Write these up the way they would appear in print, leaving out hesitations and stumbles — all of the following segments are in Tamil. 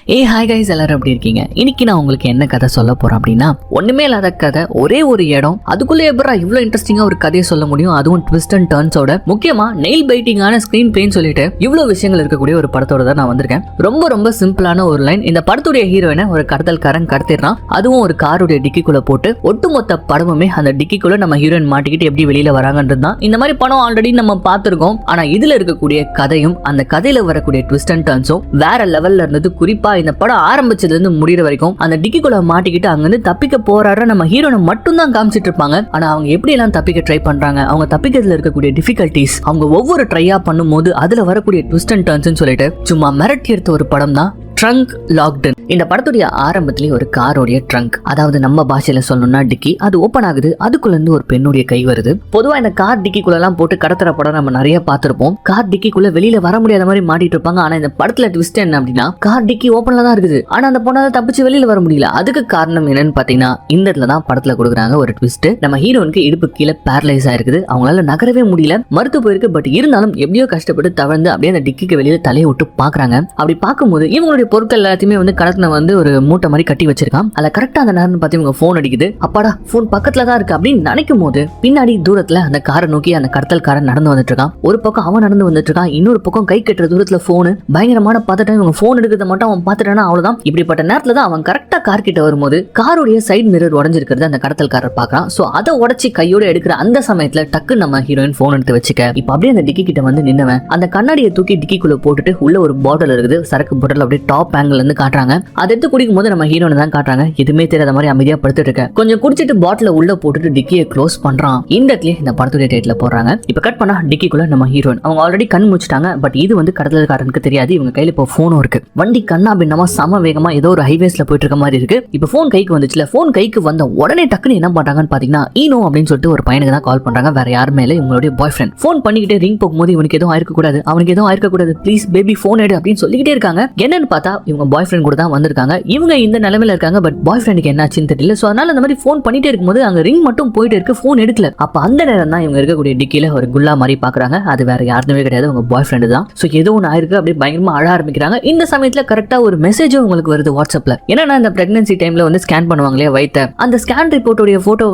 ஹாய் கைஸ், எல்லாரும் எப்படி இருக்கீங்க? இன்னைக்கு நான் உங்களுக்கு என்ன கதை சொல்ல போறேன் அப்படின்னா, ஒண்ணுமே இல்லாத கதை, ஒரே ஒரு இடம், அதுக்குள்ளே எப்படா இவ்வளவு இன்ட்ரெஸ்டிங்கா ஒரு கதையை சொல்ல முடியும், அதுவும் ட்விஸ்ட் அண்ட் டர்ன்ஸோட, முக்கியமா நெயில் பைட்டிங்கான ஸ்கிரீன் பிளேன்னு சொல்லிட்டு இவ்வளவு விஷயங்கள் இருக்கக்கூடிய ஒரு படத்தோட தான் நான் வந்திருக்கேன். ரொம்ப சிம்பிளான ஒரு லைன். இந்த படத்துடைய ஹீரோயினை ஒரு கடத்தல்காரன் கடத்திடுறான், அதுவும் ஒரு காருடைய டிக்கிக்குள்ள போட்டு. ஒட்டுமொத்த படமுமே அந்த டிக்கிக்குள்ள நம்ம ஹீரோயின் மாட்டிக்கிட்டு எப்படி வெளியில வராங்கன்றது தான். இந்த மாதிரி படம் ஆல்ரெடி நம்ம பார்த்திருக்கோம். ஆனா இதுல இருக்கக்கூடிய கதையும் அந்த கதையில வரக்கூடிய ட்விஸ்ட் அண்ட் டர்ன்ஸும் வேற லெவல்ல இருந்தது. குறிப்பா இந்த படம் ஆரம்பிச்சதுல இருந்து முடிகிற வரைக்கும் அந்த டிக்கிக்குள்ள மாட்டிக்கிட்டு அங்கிருந்து தப்பிக்க போராடுற நம்ம ஹீரோனை மட்டும் தான் காமிச்சிட்டு இருப்பாங்க. ஆனா அவங்க எப்படி எல்லாம் தப்பிக்க ட்ரை பண்றாங்க, அவங்க தப்பிக்கிறதுல இருக்கக்கூடிய டிஃபிகல்டிஸ், அவங்க ஒவ்வொரு ட்ரையா பண்ணும்போது அதுல வரக்கூடிய ட்விஸ்ட் அண்ட் டர்ன்ஸ் சொல்லிட்டு சும்மா மிரட்டி எடுத்த ஒரு படம் தான் ட்ரங்க் லாக்டன். இந்த படத்துடைய ஆரம்பத்திலேயே ஒரு காரோடைய ட்ரங்க், அதாவது நம்ம பாஷையில சொல்லணும்னா டிக்கி, அது ஓபன் ஆகுது. அதுக்குள்ள இருந்து ஒரு பெண்ணுடைய கை வருது. பொதுவா இந்த கார் டிக்கிக்குள்ள எல்லாம் போட்டு கடத்துற படம் நம்ம நிறைய பார்த்திருப்போம். கார் டிக்கிக்குள்ள வெளியில வர முடியாத மாதிரி மாட்டிட்டு இருப்பாங்க. ஆனா இந்த படத்துல ட்விஸ்ட் என்ன அப்படின்னா, கார் டிக்கி ஓபன்ல தான் இருக்குது, ஆனா அந்த பொண்ணால தப்பிச்சு வெளியில வர முடியல. அதுக்கு காரணம் என்னன்னு பாத்தீங்கன்னா, இந்த இடத்துல தான் படத்துல கொடுக்குறாங்க ஒரு ட்விஸ்ட். நம்ம ஹீரோனுக்கு இடுப்பு கீழே பேரலைஸ் ஆயிருக்குது, அவங்களால நகரவே முடியல, மறுத்து போயிருக்கு. பட் இருந்தாலும் எப்படியோ கஷ்டப்பட்டு தவழ்ந்து அப்படியே அந்த டிக்கிக்கு வெளியில தலையை விட்டு பாக்குறாங்க. அப்படி பார்க்கும்போது இவங்களுடைய பொருட்கள் எல்லாத்தையுமே கடத்தின ஒரு மூட்டை மாதிரி கட்டி வச்சிருக்கான். அதுல கரெக்டா அந்த நேரம் பார்த்து இவங்க போன் அடிக்குது. அப்பாடா, போன் பக்கத்துல தான் இருக்கு அப்படின்னு நினைக்கும் போது பின்னாடி தூரத்துல அந்த காரை நோக்கி அந்த கடத்தல்காரன் நடந்து வந்துட்டு இருக்கான். ஒரு பக்கம் அவன் நடந்து வந்துட்டு இருக்கான், இன்னொரு பக்கம் கை கட்டுற தூரத்துல போனு. பயங்கரமான பதட்டம். இவங்க போன் எடுக்கிறத மட்டும் அவன் பார்த்துட்டானா அவ்வளவுதான். இப்படிப்பட்ட நேரத்துல தான் அவன் கரெக்டா கார் கிட்ட வரும்போது காருடைய சைடு மிரர் உடைஞ்சிருக்கிறது அந்த கடத்தல்காரர் பாக்குறான். சோ அதை உடைச்சி கையோட எடுக்கிற அந்த சமயத்துல டக்கு நம்ம ஹீரோயின் போன் எடுத்து வச்சுக்க. இப்ப அப்படியே அந்த டிக்கி கிட்ட வந்து நின்னவன் அந்த கண்ணாடியை தூக்கி டிக்கிக்குள்ள போட்டுட்டு உள்ள ஒரு பாட்டில் இருக்குது, சரக்கு பாட்டில் அப்படியே டாப் ஆங்கிள் இருந்து காட்டுறாங்க. அதை எடுத்து குடிக்கும் போது நம்ம ஹீரோனை தான் காட்டுறாங்க. எதுவுமே தெரியாத மாதிரி அமைதியா படுத்துட்டு இருக்க. கொஞ்சம் குடிச்சிட்டு பாட்டில உள்ள போட்டுட்டு டிக்கியை க்ளோஸ் பண்றான். இந்த இடத்துல இந்த படத்துடைய டைட்டில போடுறாங்க. இப்ப கட் பண்ணா டிக்கிக்குள்ள நம்ம ஹீரோயின், அவங்க ஆல்ரெடி கண் முடிச்சிட்டாங்க. பட் இது கடத்தல்காரனுக்கு தெரியாது. இவங்க கையில இப்போ போனும் இருக்கு. வண்டி கண்ணா பின்னமா சம வேகமா ஏதோ ஒரு ஹைவேஸ்ல போயிட்டு இருக்க மாதிரி இருக்கு. இப்ப போன் கைக்கு வந்துச்சுல, போன் கைக்கு வந்த உடனே டக்குன்னு என்ன பண்றாங்கன்னு பாத்தீங்கன்னா, ஈனோ அப்படின்னு சொல்லிட்டு ஒரு பையனுக்கு தான் கால் பண்றாங்க. வேற யாருமே இல்ல, இவங்களுடைய பாய் ஃப்ரெண்ட். போன் பண்ணிக்கிட்டே ரிங் போகும்போது இவனுக்கு எதுவும் ஆயிருக்க கூடாது, அவனுக்கு எதுவும் ஆயிருக்க கூடாது, ப்ளீஸ் பேபி போன் எடு அப்படின்னு சொல்லிக்கிட்டே இருக்காங்க. என்னன்னு பார்த்தா இவங்க பாய் ஃப்ரெண்ட் கூட தான் வந்திருக்காங்க. இவங்க இந்த நிலைமையில இருக்காங்க. பட் பாய் ஃப்ரெண்டுக்கு என்னாச்சுன்னு தெரியல. சோ அதனால அந்த மாதிரி போன் பண்ணிட்டே இருக்கும்போது அங்க ரிங் மட்டும் போயிட்டு இருக்கு, போன் எடுக்கல. அப்ப அந்த நேரம் தான் இவங்க இருக்கக்கூடிய டிக்கில ஒரு குல்லா மாதிரி பாக்குறாங்க. அது வேற யாருமே கிடையாது, உங்க பாய் ஃப்ரெண்டு தான். சோ ஏதோ ஒன்று ஆயிருக்கு, அப்படியே பயங்கரமா அழ ஆரம்பிக்கிறாங்க. இந்த சமயத்துல கரெக்டா ஒரு மெசேஜும் உங்களுக்கு வருது வாட்ஸ்அப்ல. ஏன்னா இந்த பிரெக்னன்சி டைம்ல ஸ்கேன் பண்ணுவாங்களே வயித்தை, அந்த ஸ்கேன் ரிப்போர்ட்டோட போட்டோ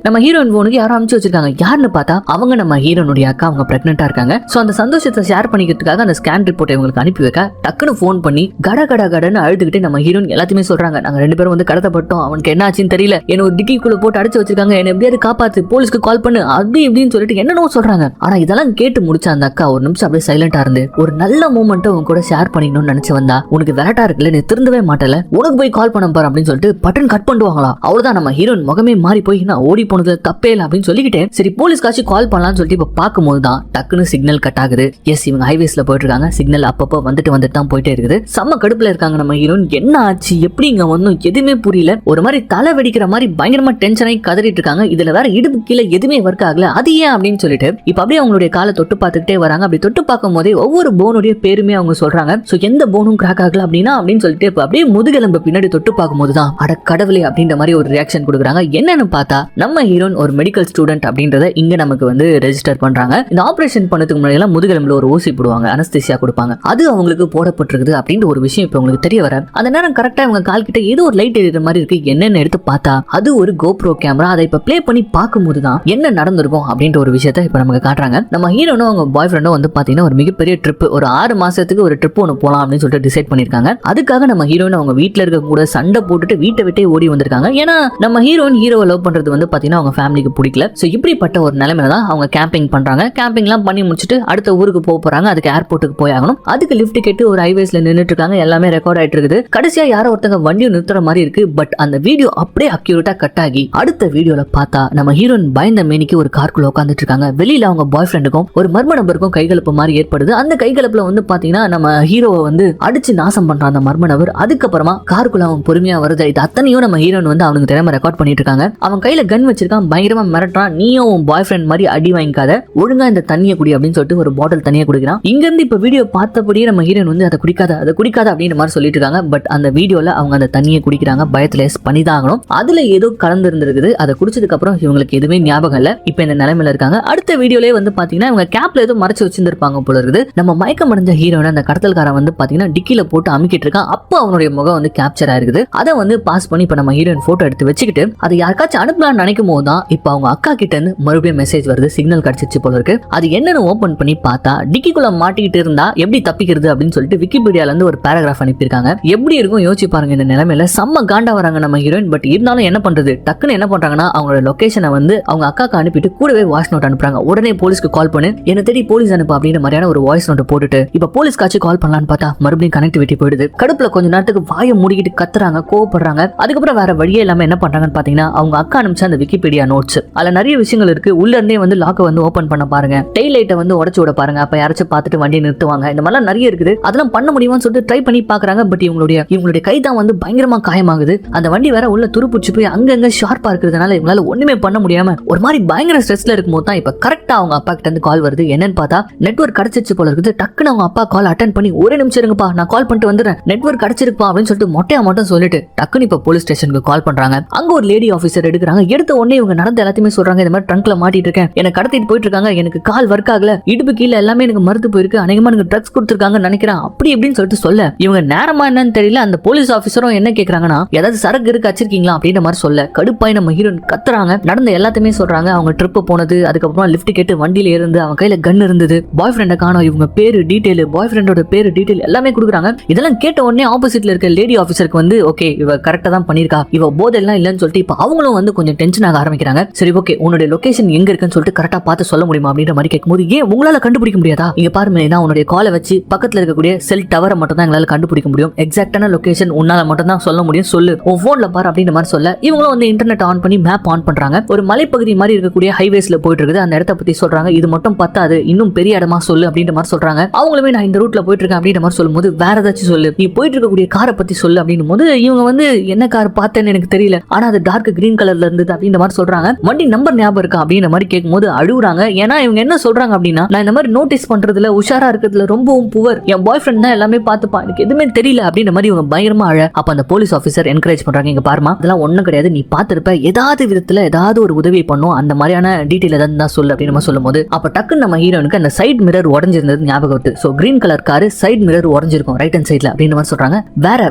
நம்ம ஹீரோயின் போனுக்கு யாரும் அனுப்பிச்சு வச்சிருக்காங்க. யாருன்னு பார்த்தா அவங்க நம்ம ஹீரோனுடைய அக்கா, அவங்க பிரெக்னெண்டா இருக்காங்க. சோ அந்த சந்தோஷத்தை ஷேர் பண்ணிக்கிறதுக்காக அந்த ஸ்கேன் ரிப்போர்ட்டை இவங்களுக்கு அனுப்பி வைக்க டக்குன்னு போன் பண்ணி கடன்னு அழுதுகிட்டு நம்ம ஹீரோயின் எல்லாத்தையுமே சொல்றாங்க, நாங்க ரெண்டு பேரும் கடத்தப்பட்டோம், அவனுக்கு என்ன ஆச்சுன்னு தெரியல, என்ன ஒரு டிக்கிக்குள்ள போட்டு அடிச்சு வச்சிருக்காங்க, என்ன எப்படியாவது காப்பாத்து, போலீஸ்க்கு கால் பண்ணு, அப்படி இப்படின்னு சொல்லிட்டு என்னென்னோ சொல்றாங்க. ஆனா இதெல்லாம் கேட்டு முடிச்ச அந்த அக்கா ஒரு நிமிஷம் அப்படியே சைலண்டா இருந்து, ஒரு நல்ல மூமெண்ட் உங்க கூட ஷேர் பண்ணிக்கணும்னு நினைச்சு வந்தா, உனக்கு விரட்டா இருக்குல்ல, நீ திருந்தவே மாட்டல, உனக்கு போய் கால் பண்ண பாரு அப்படின்னு சொல்லிட்டு பட்டன் கட் பண்ணுவாங்களா. அவ்வளவுதான், நம்ம ஹீரோயின் முகமே மாறி போய் நான் ஓடி போனது தப்பே இல்லை அப்படின்னு சொல்லிக்கிட்டே சரி போலீஸ் காட்சி கால் பண்ணலாம்னு சொல்லிட்டு இப்ப பார்க்கும்போது தான் டக்குன்னு சிக்னல் கட் ஆகுது. எஸ், இவங்க ஹைவேஸ்ல போயிட்டு இருக்காங்க. சிக்னல் அப்பப்போ வந்துட்டு தான் போயிட்டே இருக்குது. செம்ம கடுப்புல இருக்காங்க நம்ம ஹீரோயின். என்ன ஆச்சு, எப்படிங்க ஒன்னும் எதுவுமே புரியல. ஒரு மாதிரி தலை வெடிக்கிற மாதிரி பயங்கரமா டென்ஷன் ஆகி கதறிட்டு இருக்காங்க. இதுல வேற இடுப்பு கீழே எதுவுமே ஒர்க் ஆகல, அது ஏன் அப்படின்னு சொல்லிட்டு இப்ப அப்படியே அவங்களுடைய காலை தொட்டு பார்த்துக்கிட்டே வராங்க. அப்படி தொட்டு பார்க்கும் போதே ஒவ்வொரு போனுடைய பேருமே அவங்க சொல்றாங்க. சோ எந்த போனும் கிராக் ஆகல அப்படின்னா அப்படின்னு சொல்லிட்டு இப்ப அப்படியே முதுகெலும்பு பின்னாடி தொட்டு பார்க்கும் போதுதான் அட கடவுளே அப்படின்ற மாதிரி ஒரு ரியாக்ஷன் கொடுக்குறாங்க. என்னன்னு பார்த்தா நம்ம ஹீரோன் ஒரு மெடிக்கல் ஸ்டூடெண்ட் அப்படின்றத இங்க நமக்கு ரெஜிஸ்டர் பண்றாங்க. இந்த ஆபரேஷன் பண்ணதுக்கு முன்னாடி எல்லாம் முதுகெலும்புல ஒரு ஊசி போடுவாங்க, அனஸ்தீசியா கொடுப்பாங்க, அது அவங்களுக்கு போடப்பட்டிருக்குது அப்படின்ற ஒரு விஷயம் இப்ப உங்களுக்கு தெரிய வர அந்த நேரம் கரெக்டா இவங்க கால் கிட்ட ஏதோ ஒரு லைட் எரியுற மாதிரி இருக்கு. என்னன்னு எடுத்து பார்த்தா அது ஒரு கோப்ரோ கேமரா. அதை இப்ப ப்ளே பண்ணி பார்க்கும்போது தான் என்ன நடந்திருக்கும் அப்படின்ற ஒரு விஷயத்தை இப்ப நமக்கு காட்டுறாங்க. நம்ம ஹீரோனும் அவங்க பாய் ஃப்ரெண்டும் பாத்தீங்கன்னா ஒரு மிகப்பெரிய ட்ரிப், ஒரு 6 மாசத்துக்கு ஒரு ட்ரிப் ஒன்று போலாம் அப்படின்னு சொல்லிட்டு டிசைட் பண்ணிருக்காங்க. அதுக்காக நம்ம ஹீரோயின் அவங்க வீட்டுல இருக்க கூட சண்டை போட்டுட்டு வீட்டை விட்டே ஓடி வந்திருக்காங்க. ஏன்னா நம்ம ஹீரோயின் ஹீரோவை லவ் பண்றது பாத்தீங்கன்னா அவங்க ஃபேமிலிக்கு பிடிக்கல. சோ இப்படிப்பட்ட ஒரு நிலைமையில தான் அவங்க கேம்பிங் பண்றாங்க. கேம்பிங் எல்லாம் பண்ணி முடிச்சுட்டு அடுத்த ஊருக்கு போறாங்க. அதுக்கு ஏர்போர்ட்டுக்கு போய் ஆகணும். அதுக்கு லிஃப்ட் கேட்டு ஒரு ஹைவேஸ்ல நின்னுட்டு இருக்காங்க. எல்லாமே ரெக்கார்ட் ஆயிட்டு இருக்குது. கடைசியா யாரோ ஒருத்தங்க வண்டியை நிறுத்துற மாதிரி இருக்கு. பட் அந்த வீடியோ அப்படியே அக்யூரேட்டா கட் ஆகி அடுத்த வீடியோல பார்த்தா நம்ம ஹீரோயின் பயந்த மேனிக்கு ஒரு காருக்குள்ள உட்காந்துட்டு இருக்காங்க. வெளியில அவங்க பாய் ஃப்ரெண்டுக்கும் ஒரு மர்ம நபருக்கும் கைகலப்பு மாதிரி ஏற்படுது. அந்த கைகலப்புல பாத்தீங்கன்னா நம்ம ஹீரோவை அடிச்சு நாசம் பண்றான் அந்த மர்ம நபர். அதுக்கப்புறமா காருக்குள்ள அவன் பொறுமையா வருது. இது அத்தனையும் நம்ம ஹீரோயின் அவனுக்கு தெரியாம ரெக்கார்ட் பண்ணிட்டு இருக்காங்க. அவன் கையில கன் வச்சிருக்கான், பயங்கரமா மிரட்டுறான். நீயும் உன் பாய் ஃப்ரெண்ட் மாதிரி அடி வாங்கிக்காத, ஒழுங்கா இந்த தண்ணியை குடி அப்படின்னு சொல்லிட்டு ஒரு பாட்டில் தண்ணியை குடிக்கிறான். இங்க இருந்து இப்ப வீடியோ பார்த்தபடியே நம்ம ஹீரோயின் அதை குடிக்காத கூடாது அப்படின்ற மாதிரி சொல்லிட்டு இருக்காங்க. பட் அந்த வீடியோல அவங்க அந்த தண்ணியை குடிக்கிறாங்க, பயத்துல பண்ணிதான் ஆகணும். அதுல ஏதோ கலந்து இருந்திருக்குது. அதை குடிச்சதுக்கு அப்புறம் இவங்களுக்கு எதுவுமே ஞாபகம் இல்ல. இப்ப இந்த நிலைமையில இருக்காங்க. அடுத்த வீடியோலயே வந்து பாத்தீங்கன்னா இவங்க கேப்ல ஏதோ மறைச்சு வச்சிருந்திருப்பாங்க போல இருக்குது. நம்ம மயக்கம் அடைஞ்ச ஹீரோயின் அந்த கடத்தல்காரன் வந்து பாத்தீங்கன்னா டிக்கில போட்டு அமுக்கிட்டு இருக்கான். அப்ப அவனுடைய முகம் வந்து கேப்சர் ஆயிருக்குது. அதை வந்து பாஸ் பண்ணி இப்ப நம்ம ஹீரோயின் போட்டோ எடுத்து வச்சுக்கிட்டு அதை யாருக்காச்சும் அனுப்பலாம்னு நினைக்கும் போது தான் இப்ப அவங்க அக்கா கிட்ட இருந்து மறுபடியும் மெசேஜ் வருது, சிக்னல் கிடைச்சிச்சு போல இருக்கு. அது என்னன்னு ஓபன் பண்ணி பார்த்தா டிக்கிக்குள்ள மாட்டிக்கிட்டு இருந்தா எப்படி தப்பிக்கிறது அப்படின்னு சொல்லிட்டு விக்கிபீடியால இருந்து ஒரு பேராகிராஃப் அனுப்பியிருக்காங்க. எப்படி இருக்கும் யோசிச்சு பாருங்க. இந்த நிலைமையில செம்ம காண்டா வராங்க நம்ம ஹீரோயின். பட் இருந்தாலும் என்ன பண்றது, டக்குன்னு என்ன பண்றாங்கன்னா அவங்களோட லொகேஷனை வந்து அவங்க அக்காக்கு அனுப்பிட்டு கூடவே வாய்ஸ் நோட் அனுப்புறாங்க. உடனே போலீஸ்க்கு கால் பண்ணு, என்ன தேடி போலீஸ் அனுப்பு அப்படின்ற மாதிரியான ஒரு வாய்ஸ் நோட் போட்டுட்டு இப்ப போலீஸ் காட்சி கால் பண்ணலான்னு பார்த்தா மறுபடியும் கனெக்டிவிட்டி போயிடுது. கடுப்புல கொஞ்ச நேரத்துக்கு வாயை மூடிக்கிட்டு கத்துறாங்க, கோவப்படுறாங்க. அதுக்கப்புறம் வேற வழியே இல்லாம என்ன பண்றாங்கன்னு பாத்தீங்கன்னா அவங்க அக்கா அனுப்பிச்ச அந்த விக்கிபீடியா நோட்ஸ் அதுல நிறைய விஷயங்கள் இருக்கு. உள்ள இருந்தே வந்து லாக்க வந்து ஓபன் பண்ண பாருங்க, டெய்ல் லைட்டை வந்து உடைச்சு விட பாருங்க, அப்ப யாராச்சும் பார்த்துட்டு வண்டியை நிறுத்துவாங்க. இந்த மாதிரிலாம் நிறைய இருக்குது. அதெல்லாம் பண்ண முடியுமான்னு சொல்லிட்டு ட்ரை பண்ணி பாக்குறாங்க. பட் இவங்களுடைய கை தான் வந்து பயங்கரமா காயமாகுது. அந்த வண்டி வேற உள்ள துருப்புச்சு போய் அங்கங்க ஷார்ப்பா இருக்கிறதுனால இவங்களால ஒண்ணுமே பண்ண முடியாம ஒரு மாதிரி பயங்கர ஸ்ட்ரெஸ்ல இருக்கும்போது தான் இப்ப கரெக்டா அவங்க அப்பா கிட்ட இருந்து கால் வருது. என்னன்னு பார்த்தா நெட்வொர்க் கிடைச்சிச்சு போல இருக்குது. டக்குன்னு அவங்க அப்பா கால் அட்டென்ட் பண்ணி ஒரே நிமிஷம் இருங்கப்பா, நான் கால் பண்ணிட்டு வந்துடுறேன், நெட்வொர்க் கிடைச்சிருப்பா அப்படின்னு சொல்லிட்டு மொட்டையா மட்டும் சொல்லிட்டு டக்குன்னு இப்ப போலீஸ் ஸ்டேஷனுக்கு கால் பண்றாங்க. அங்க ஒரு லேடி ஆபீசர் எடுக்கிறாங்க. எடுத்த உடனே இவங்க நடந்த எல்லாத்தையுமே சொல்றாங்க. இந்த மாதிரி ட்ரங்க்ல மாட்டிட்டு இருக்கேன், எனக்கு கடத்திட்டு போயிட்டு இருக்காங்க, எனக்கு கால் ஒர்க் ஆகல, இடுப்பு கீழே எல்லாமே எனக்கு மறுத்து போயிருக்கு, அநேகமா எனக்கு ட்ரக்ஸ் கொடுத்துருக்காங்கன்னு நினைக்கிறேன் அப்படி இப்படின்னு சொல்லிட்டு சொல்ல இவங்க நேரமா என்னன்னு தெரியல. அந்த போலீஸ் ஆபீசரும் என்ன கேக்குறாங்கன்னா ஏதாவது சரக்கு இருக்கு வச்சிருக்கீங்களா அப்படின்ற மாதிரி சொல்ல கடுப்பாய் நம்ம ஹீரோயின் கத்துறாங்க. நடந்த எல்லாத்தையுமே சொல்றாங்க. அவங்க ட்ரிப் போனது, அதுக்கப்புறம் லிஃப்ட் கேட்டு வண்டியில இருந்து அவங்க கையில கன் இருந்தது, பாய் ஃப்ரெண்ட காணோம், இவங்க பேரு டீடைல், பாய் ஃப்ரெண்டோட பேரு டீடைல் எல்லாமே கொடுக்குறாங்க. இதெல்லாம் கேட்ட உடனே ஆப்போசிட்ல இருக்க லேடி ஆபீசருக்கு வந்து ஓகே இவ கரெக்டா தான் பண்ணிருக்கா, இவ போதெல்லாம் இல்லன்னு சொல்லிட்டு இப்ப அவங்களும் வந்து கொஞ்சம் டென்ஷன் ஆக ஆரம்பிக்கிறாங்க. சரி ஓகே உன்னுடைய லொகேஷன் எங்க இருக்குன்னு சொல்லிட்டு கரெக்டா பார்த்து சொல்ல முடியுமா அப்படின்ற மாதிரி கேட்கும்போது ஏன் உங்களால கண்டுபிடிக்க முடியாதா, இங்க பாருங்க நான் உன்னுடைய காலை வச்சு பக்கத்துல இருக்கக்கூடிய செல் டவரை மட்டும் தான் எங்களால கண்டுபிடிக்க முடியும், எக்ஸாக்டான லொகேஷன் உன்னால மட்டும் தான் சொல்ல முடியும், சொல்லு உன் போன்ல பாரு அப்படின்ற மாதிரி சொல்ல இவங்களும் வந்து இன்டர்நெட் ஆன் பண்ணி மேப் ஆன் பண்றாங்க. ஒரு மலைப்பகுதி மாதிரி இருக்கக்கூடிய ஹைவேஸ்ல போயிட்டு இருக்குது. அந்த இடத்த பத்தி சொல்றாங்க. இது மட்டும் பத்தாது, இன்னும் பெரிய இடமா சொல்லு அப்படின்ற மாதிரி சொல்றாங்க. அவங்களுமே நான் இந்த ரூட்ல போயிட்டு இருக்கேன் அப்படின்ற மாதிரி சொல்லும்போது வேற ஏதாச்சும் சொல்லு, நீ போயிட்டு இருக்கக்கூடிய காரை பத்தி சொல்லு அப்படின்னும் போது இவங்க வந்து என்ன கார் பார்த்தேன்னு எனக்கு தெரியல, ஆனா அது டார்க் கிரீன் கலர்ல இருந்தது அப்படின்ற மாதிரி சொல்றாங்க. வண்டி நம்பர் ஞாபகம் இருக்கா அப்படின்ற மாதிரி கேட்கும்போது அழுகுறாங்க. ஏன்னா இவங்க என்ன சொல்றாங்க அப்படின்னா நான் இந்த மாதிரி நோட்டீஸ் பண்றதுல உஷாரா இருக்கிறதுல ரொம்பவும் புவர், என் பாய் ஃப்ரெண்ட் தான் எல்லாமே பார்த்துப்பா, எனக்கு எதுவுமே தெரியல அப்படின்ற மாதிரி இவங்க பயங்கரமா அழ. அப்ப அந்த போலீஸ் ஆபீசர் என்கரேஜ் பண்றாங்க, இங்க பாருமா அதெல்லாம் ஒண்ணும் கிடையாது, நீ பார்த்திருப்ப, ஏதாவது விதத்துல ஏதாவது ஒரு உதவி பண்ணும், அந்த மாதிரியான டீடைல் ஏதாவது தான் சொல்லு அப்படின்னு சொல்லும்போது அப்ப டக்குன்னு நம்ம ஹீரோனுக்கு அந்த சைட் மிரர் உடஞ்சிருந்தது ஞாபகம் வருது. So green colour car side mirror உடஞ்சிருக்கும் ரைட் ஹேண்ட் சைட்ல அப்படின்ற மாதிரி சொல்றாங்க.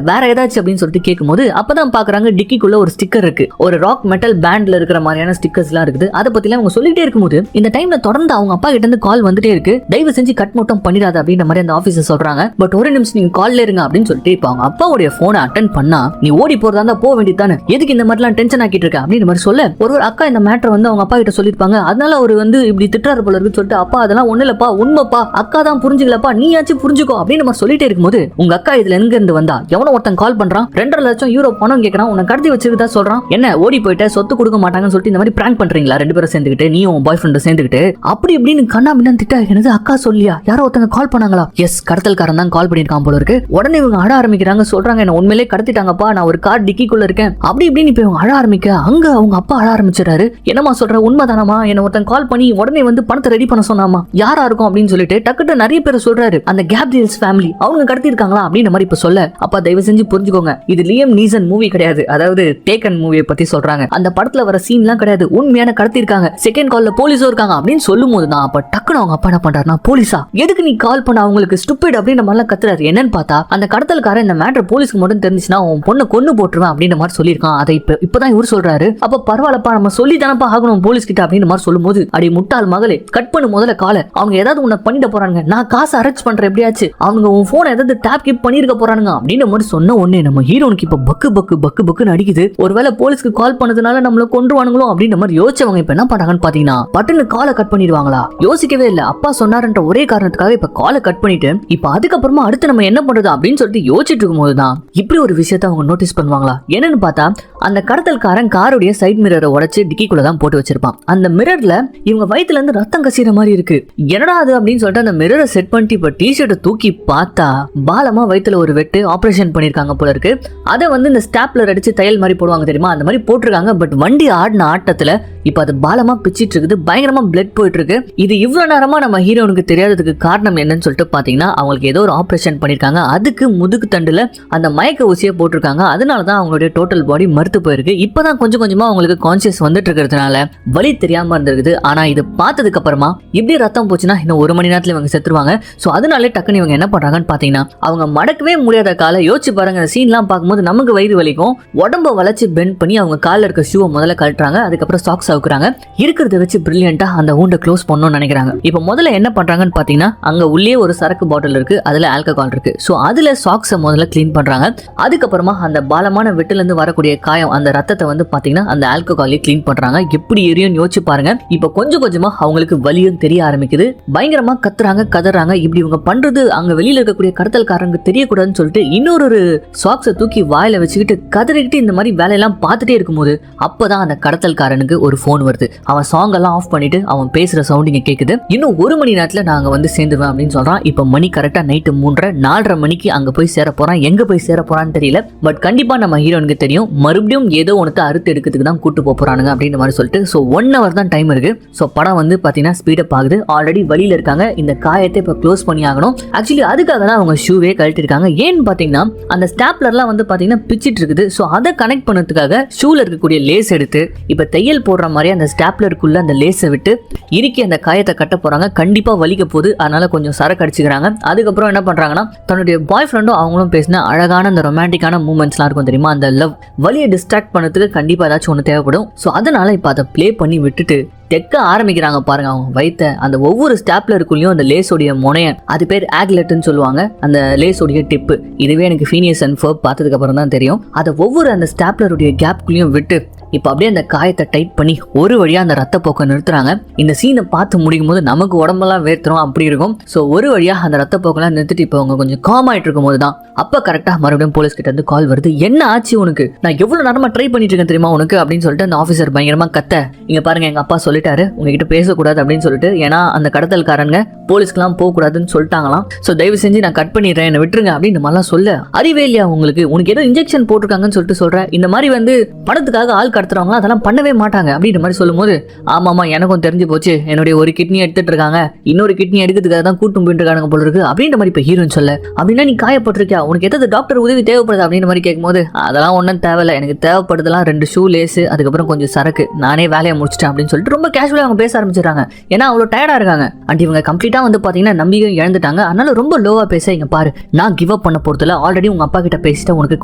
வேற ஏதாச்சும் அப்படின்னு சொல்லிட்டு கேட்கும்போது அப்பதான் பாக்குறாங்க டிக்கிக்குள்ள ஒரு ஸ்டிக்கர் இருக்கு, ஒரு ராக் மெட்டல் பேண்ட்ல இருக்கிற மாதிரியான ஸ்டிக்கர்ஸ் எல்லாம் இருக்குது. அதை பத்தி அவங்க சொல்லிட்டே இருக்கும்போது இந்த டைம்ல தொடர்ந்து அவங்க அப்பா கிட்ட இருந்து கால் வந்துட்டே இருக்கு. தயவு செஞ்சு கட் மட்டும் பண்ணிடாத அப்படின்ற மாதிரி அந்த ஆபீசர் சொல்றாங்க. பட் ஒரு நிமிஷம் நீங்க கால்ல இருங்க அப்படின்னு சொல்லிட்டு இப்ப அவங்க அப்பாவுடைய போனை அட்டென்ட் பண்ணா நீ ஓடி போறதா இருந்தா போக வேண்டியதானே, எதுக்கு இந்த மாதிரிலாம் டென்ஷன் ஆக்கிட்டு இருக்க அப்படின்ற மாதிரி சொல்ல ஒரு அக்கா இந்த மேட்டர் வந்து அவங்க அப்பா கிட்ட சொல்லிருப்பாங்க. அதனால அவர் வந்து இப்படி திட்டுறாரு போல இருக்குன்னு சொல்லிட்டு அப்பா அதெல்லாம் ஒண்ணு இல்லப்பா, உண்மைப்பா, அக்கா தான் புரிஞ்சுக்கலப்பா, நீயாச்சும் புரிஞ்சுக்கோ அப்படின்னு நம்ம சொல்லிட்டே இருக்கும்போது உங்க அக்கா இதுல எங்க இருந்து வந்தா, எவனோ ஒருத்தன் கால் பண்றான், 2.5 லட்சம் யூரோ பணம் கேட்கறான், உன்னை கடத்தி வச்சிருக்கதா சொல்றான், என்ன ஓடி போயிட்ட சொத்து கொடுக்க மாட்டாங்கன்னு சொல்லிட்டு இந்த மாதிரி பிராங்க் பண்றீங்களா ரெண்டு பேரும் சேர்ந்துக்கிட்டு, நீ உன் பாய் ஃப்ரெண்ட் சேர்ந்துக்கிட்டு அப்படி இப்படின்னு கண்ணா பின்னான்னு திட்ட. எனது அக்கா சொல்லியா யாரோ ஒருத்தங்க கால் பண்ணாங்களா, எஸ் கடத்தல்காரன் தான் கால் பண்ணிருக்கான் போல இருக்கு. உடனே இவங்க அழ ஆரம்பிக்கிறாங்க. சொல்றாங்க என்ன உண்மையிலே கடத்திட்டாங்கப்பா, நான் ஒரு கார் டிக்கிக்குள்ள இருக்கேன் அப்படி இப்படின்னு இப்ப இவங்க அழ ஆரம்பிக்க அங்க அவங்க அப்பா அழ ஆரம்பிச்சிடறாரு. என்னமா சொல்ற, உண்மைதானமா, என்ன ஒருத்தன் கால் பண்ணி உடனே வந்து பணத்தை ரெடி பண்ண சொன்னாமா, யாரா இருக்கும் அப்படின்னு சொல்லிட்டு டக்குட்டு நிறைய பேர் சொல்றாரு, அந்த கேப்ரியல்ஸ் ஃபேமிலி அவங்க கடத்தி இருக்காங்களா அப்படின்னு மாதிரி இப்ப சொல்ல அப்பா தயவு செஞ்சு புரிஞ்சுக்கோங்க, இது லியம் நீசன் மூவி கிடையாது, அதாவது டேக்கன் மூவியை பத்தி சொல்றாங்க, அந்த படத்துல வர சீன்லாம் கிடையாது, உண்மையான கடத்தி இருக்காங்க, செகண்ட் கால்ல போலீஸோ இருக்காங்க அப்படின்னு சொல்லும் போது தான் அப்ப டக்குனு அவங்க அப்பா என்ன பண்றாருன்னா போலீஸா எதுக்கு நீ கால் பண்ண அவங்களுக்கு ஸ்டூபிட் அப்படின்னு மாதிரிலாம் கத்துறாரு. என்னன்னு பார்த்தா அந்த கடத்தல்காரன் இந்த மேட்டர் போலீஸ்க்கு மட்டும் தெரிஞ்சுச்சுன்னா உன் பொண்ணை கொன்னு போட்டுருவேன் அப்படின்ற மாதிரி சொல்லியிருக்கான். அதை இப்பதான் இவர் சொல்றாரு. அப்ப பரவாயில்லப்பா நம்ம சொல்லி தானப்பா ஆகணும் போலீஸ் கிட்ட அப்படின்னு மாதிரி சொல்லும்போது அடி முட்டாள் மகளே கட் பண்ணு முதல்ல காலை, அவங்க ஏதாவது உன்னை பண்ணிட போறாங்க, நான் காசு அரெஸ்ட் பண்றேன் எப்படியாச்சு, அவங்க உன் போன் ஏதாவது டேப் கீப் பண்ணிருக்க போறானுங்க அப்படின்ற மாதிரி சொன்ன உடனே நம்ம ஹீரோனுக்கு இப்ப பக்கு பக்கு பக்கு பக்குன்னு அடிக்குது. ஒருவேளை போலீஸ்க்கு கால் பண்ணதுனால நம்மள கொன்றுவானுங்களோ அப்படின்ற மாதிரி யோசிச்சவங்க இப்ப என்ன பண்றாங்கன்னு பாத்தீங்கன்னா பட்டுன்னு காலை கட் பண்ணிடுவாங்களா, யோசிக்கவே இல்ல, அப்பா சொன்னாருன்ற ஒரே காரணத்துக்காக இப்ப காலை கட் பண்ணிட்டு இப்ப அதுக்கப்புறமா அடுத்து நம்ம என்ன பண்றது அப்படின்னு சொல்லிட்டு யோசிச்சுட்டு இருக்கும் போதுதான் இப்படி ஒரு விஷயத்தை அவங்க நோட்டீஸ் பண்ணுவாங்களா. என்னன்னு பார்த்தா அந்த கடத்தல்காரன் காருடைய சைட் மிரரை உடைச்சு டிக்கிக்குள்ள தான் போட்டு வச்சிருப்பான். அந்த மிரர்ல இவங்க வயித்துல இருந்து ரத்தம் கசிற மாதிரி இருக்கு. என்னடா அது அப்படின்னு சொல்லிட்டு அந்த மிரரை செட் பண்ணிட்டு இப்ப டி-ஷர்ட்டை தூக்கி பார்த்தா பாலமா வயித்துல ஒரு வெட்டு ஆபரேஷன் பண்ணிருக்காங்க போல இருக்கு. அதை வந்து இந்த ஸ்டாப்லர் அடிச்சு தையல் மாதிரி போடுவாங்க தெரியுமா, அந்த மாதிரி போட்டிருக்காங்க. பட் வண்டி ஆடின ஆட்டத்துல இப்ப அது பாலமா பிச்சிட்டு இருக்குது, பயங்கரமா பிளட் போயிட்டு இருக்கு. இது இவ்வளவு நேரமா நம்ம ஹீரோனுக்கு தெரியாததுக்கு காரணம் என்னன்னு சொல்லிட்டு பாத்தீங்கன்னா அவங்களுக்கு ஏதோ ஒரு ஆபரேஷன் பண்ணிருக்காங்க. அதுக்கு முதுகு தண்டுல அந்த மயக்க ஊசியை போட்டிருக்காங்க. அதனாலதான் அவங்களுடைய டோட்டல் பாடி மறுத்து போயிருக்கு. இப்பதான் கொஞ்சம் கொஞ்சமா அவங்களுக்கு கான்சியஸ் வந்துட்டு இருக்கிறதுனால வலி தெரியாம இருந்திருக்குது. ஆனா இது பார்த்ததுக்கு அப்புறமா இப்படி ரத்தம் போச்சுன்னா இன்னும் 1 மணி நேரத்துல இவங்க செத்துருவாங்க. சோ அதனாலே டக்குன்னு இவங்க என்ன பண்றாங்கன்னு பாத்தீங்கன்னா அவங்க மடக்கவே முடியாத காலை யோசிச்சு பாருங்க. சீன்லாம் பார்க்கும்போது நமக்கு வயிறு வலிக்கும். உடம்ப வளைச்சு பெண்ட் பண்ணி அவங்க காலில் இருக்க ஷூவை முதல்ல கழட்டுறாங்க. அதுக்கப்புறம் சாக்ஸ் அவுக்குறாங்க. இருக்கிறத வச்சு பிரில்லியண்டா அந்த ஊண்டை க்ளோஸ் பண்ணணும்னு நினைக்கிறாங்க. இப்போ முதல்ல என்ன பண்றாங்கன்னு பாத்தீங்கன்னா அங்க உள்ளே ஒரு சரக்கு பாட்டில் இருக்கு, அதுல ஆல்கஹால் இருக்கு. சோ அதுல சாக்ஸை முதல்ல கிளீன் பண்றாங்க. அதுக்கப்புறமா அந்த பாலமான வெட்டுல இருந்து வரக்கூடிய காயம் அந்த ரத்தத்தை வந்து பாத்தீங்கன்னா அந்த ஆல்கஹாலை கிளீன் பண்றாங்க. எப்படி எரியும் யோசிச்சு பாருங்க. இப்போ கொஞ்சம் கொஞ்சமா அவங்களுக்கு வலியும் தெரிய ஆரம்பிக்குது. பயங்கரமா கத்துறாங்க, கதறாங்க. இப்படி இவங்க பண்றது அங்க வெளியில இருக்கக்கூடிய கடத்தல்காரங்க தெரியக்கூடாதுன்னு சொல்லிட்டு இன்னொரு சாக்ஸை தூக்கி வாயில வச்சுக்கிட்டு கதறிக்கிட்டு இந்த மாதிரி வேலையெல்லாம் பார்த்துட்டே இருக்கும்போது அப்பதான் அந்த கடத்தல்காரனுக்கு ஒரு போன் வருது. அவன் சாங் எல்லாம் ஆஃப் பண்ணிட்டு அவன் பேசுற சவுண்டிங்க கேக்குது. இன்னும் 1 மணி நேரத்துல நாங்க வந்து சேர்ந்துவேன் அப்படின்னு சொல்றான். இப்ப மணி கரெக்டா நைட்டு 3:30 4:30 மணிக்கு அங்க போய் சேர போறான். எங்க போய் சேர போறான்னு தெரியல. பட் கண்டிப்பா நம்ம ஹீரோனுக்கு தெரியும் மறுபடியும் ஏதோ ஒன்று அறுத்து எடுக்கிறதுக்கு தான் கூட்டு போறானுங்க அப்படின்னு மாதிரி சொல்லிட்டு. ஸோ 1 hour தான் டைம் இருக்கு. ஸோ படம் வந்து பாத்தீங்கன்னா ஸ்பீடப் ஆகுது. ஆல்ரெடி வழியில இருக்காங்க. இந்த காயத்தை இப்ப க்ளோஸ் பண்ணி ஆகணும். ஆக்சுவலி அதுக்காக தான் அவங்க ஷூவே கழட்டி இருக்காங்க. ஏன்னு பாத்தீங்கன்னா அந்த ஸ்டாப்லர்லாம் வந்து பாத்தீங்கன்னா பிச்சிட்டு இருக்குது. ஸோ அதை கனெக்ட் பண்ணதுக்காக ஷூல இருக்கக்கூடிய லேஸ் எடுத்து இப்ப தையல் போடுற மாதிரி அந்த ஸ்டாப்லருக்குள்ள அந்த லேஸை விட்டு இறுக்கி அந்த காயத்தை கட்ட போறாங்க. கண்டிப்பா வலிக்க போகுது. அதனால கொஞ்சம் சரக்கு அடிச்சுக்கிறாங்க. அதுக்கப்புறம் என்ன பண்றாங்கன்னா தன்னுடைய பாய் ஃப்ரெண்டும் அவங்களும் பேசின அழகான அந்த ரொமான்டிக்கான மூமெண்ட்ஸ்லாம் இருக்கும் தெரியுமா, அந்த லவ் வலியை டிஸ்ட்ராக்ட் பண்ணதுக்கு கண்டிப்பா ஏதாச்சும் ஒன்று தேவைப்படும். ஸோ அதனால இப்ப அதை பிளே பண்ணி விட்டுட்டு தெக்க ஆரம்பிக்கிறாங்க பாருங்க. அவங்க வைத்த அந்த ஒவ்வொரு ஸ்டாப்லருக்குள்ளயும் அந்த லேஸோடைய முனைய, அது பேர் ஆக்லெட்னு சொல்லுவாங்க, அந்த லேஸோடைய டிப்பு. இதுவே எனக்கு ஃபீனியஸ் அண்ட் ஃபர்ப் பார்த்ததுக்கு அப்புறம் தான் தெரியும். அதை ஒவ்வொரு அந்த ஸ்டாப்லருடைய கேப்குள்ளேயும் விட்டு இப்போ அப்படியே அந்த காயத்தை டைட் பண்ணி ஒரு வழியா அந்த ரத்த போக்கை நிறுத்துறாங்க. இந்த சீனை பார்த்து முடிக்கும் போது நமக்கு உடம்பெல்லாம் வேர்த்துரும், அப்படி இருக்கும். ஸோ ஒரு வழியா அந்த ரத்த போக்கெல்லாம் நிறுத்திட்டு இப்போ அவங்க கொஞ்சம் காம் ஆயிட்டு இருக்கும் போது தான் அப்ப கரெக்டா மறுபடியும் போலீஸ் கிட்ட இருந்து கால் வருது. என்ன ஆச்சு உனக்கு? நான் எவ்வளவு நேரமா ட்ரை பண்ணிட்டு இருக்கேன் தெரியுமா உனக்கு அப்படின்னு சொல்லிட்டு அந்த ஆஃபீஸர் பயங்கரமா கத்த, இங்க பாருங்க எங்க அப்பா சொல்லிட்டாரு உங்ககிட்ட பேசக்கூடாது அப்படின்னு சொல்லிட்டு. ஏன்னா அந்த கடத்தல்காரங்க போலீஸ்க்குலாம் போக கூடாதுன்னு சொல்லிட்டாங்களாம். ஸோ தயவு செஞ்சு நான் கட் பண்ணிடுறேன், என்ன விட்டுருங்க அப்படின்னு மாதிரிலாம் சொல்ல. அறிவே இல்லையா உங்களுக்கு? உனக்கு ஏதோ இன்ஜெக்ஷன் போட்டிருக்காங்கன்னு சொல்லிட்டு சொல்றேன். இந்த மாதிரி வந்து பணத்துக்காக ஆள் கடத்துறவங்க அதெல்லாம் பண்ணவே மாட்டாங்க அப்படின்ற மாதிரி சொல்லும் போது, ஆமாமா எனக்கும் தெரிஞ்சு போச்சு, என்னுடைய ஒரு கிட்னி எடுத்துட்டு இருக்காங்க, இன்னொரு கிட்னி எடுக்கிறதுக்காக தான் கூட்டும் போயிட்டு இருக்காங்க போல இருக்கு அப்படின்ற மாதிரி இப்ப ஹீரோயின் சொல்ல. அப்படின்னா நீ காயப்பட்டிருக்கியா, உனக்கு எதாவது டாக்டர் உதவி தேவைப்படுது அப்படின்ற மாதிரி கேட்கும்போது, அதெல்லாம் ஒன்றும் தேவையில்லை, எனக்கு தேவைப்படுதெல்லாம் 2 ஷூ லேஸ், அதுக்கப்புறம் கொஞ்சம் சரக்கு, நானே வேலையை முடிச்சிட்டேன் அப்படின்னு சொல்லிட்டு ரொம்ப கேஷுவலா அவங்க பேச ஆரம்பிச்சிடறாங்க. ஏன்னா அவ்வளோ டயர்டா இருக்காங்க. அண்ட் இவங்க கம்ப்ளீட்டா வந்து பாத்தீங்கன்னா நம்பிக்கை இழந்துட்டாங்க. அதனால ரொம்ப லோவா பேச, இங்க பாரு நான் கிவ் அப் பண்ண போறதுல ஆல்ரெடி உங்க அப்பா கிட்ட பேசிட்டு உனக்கு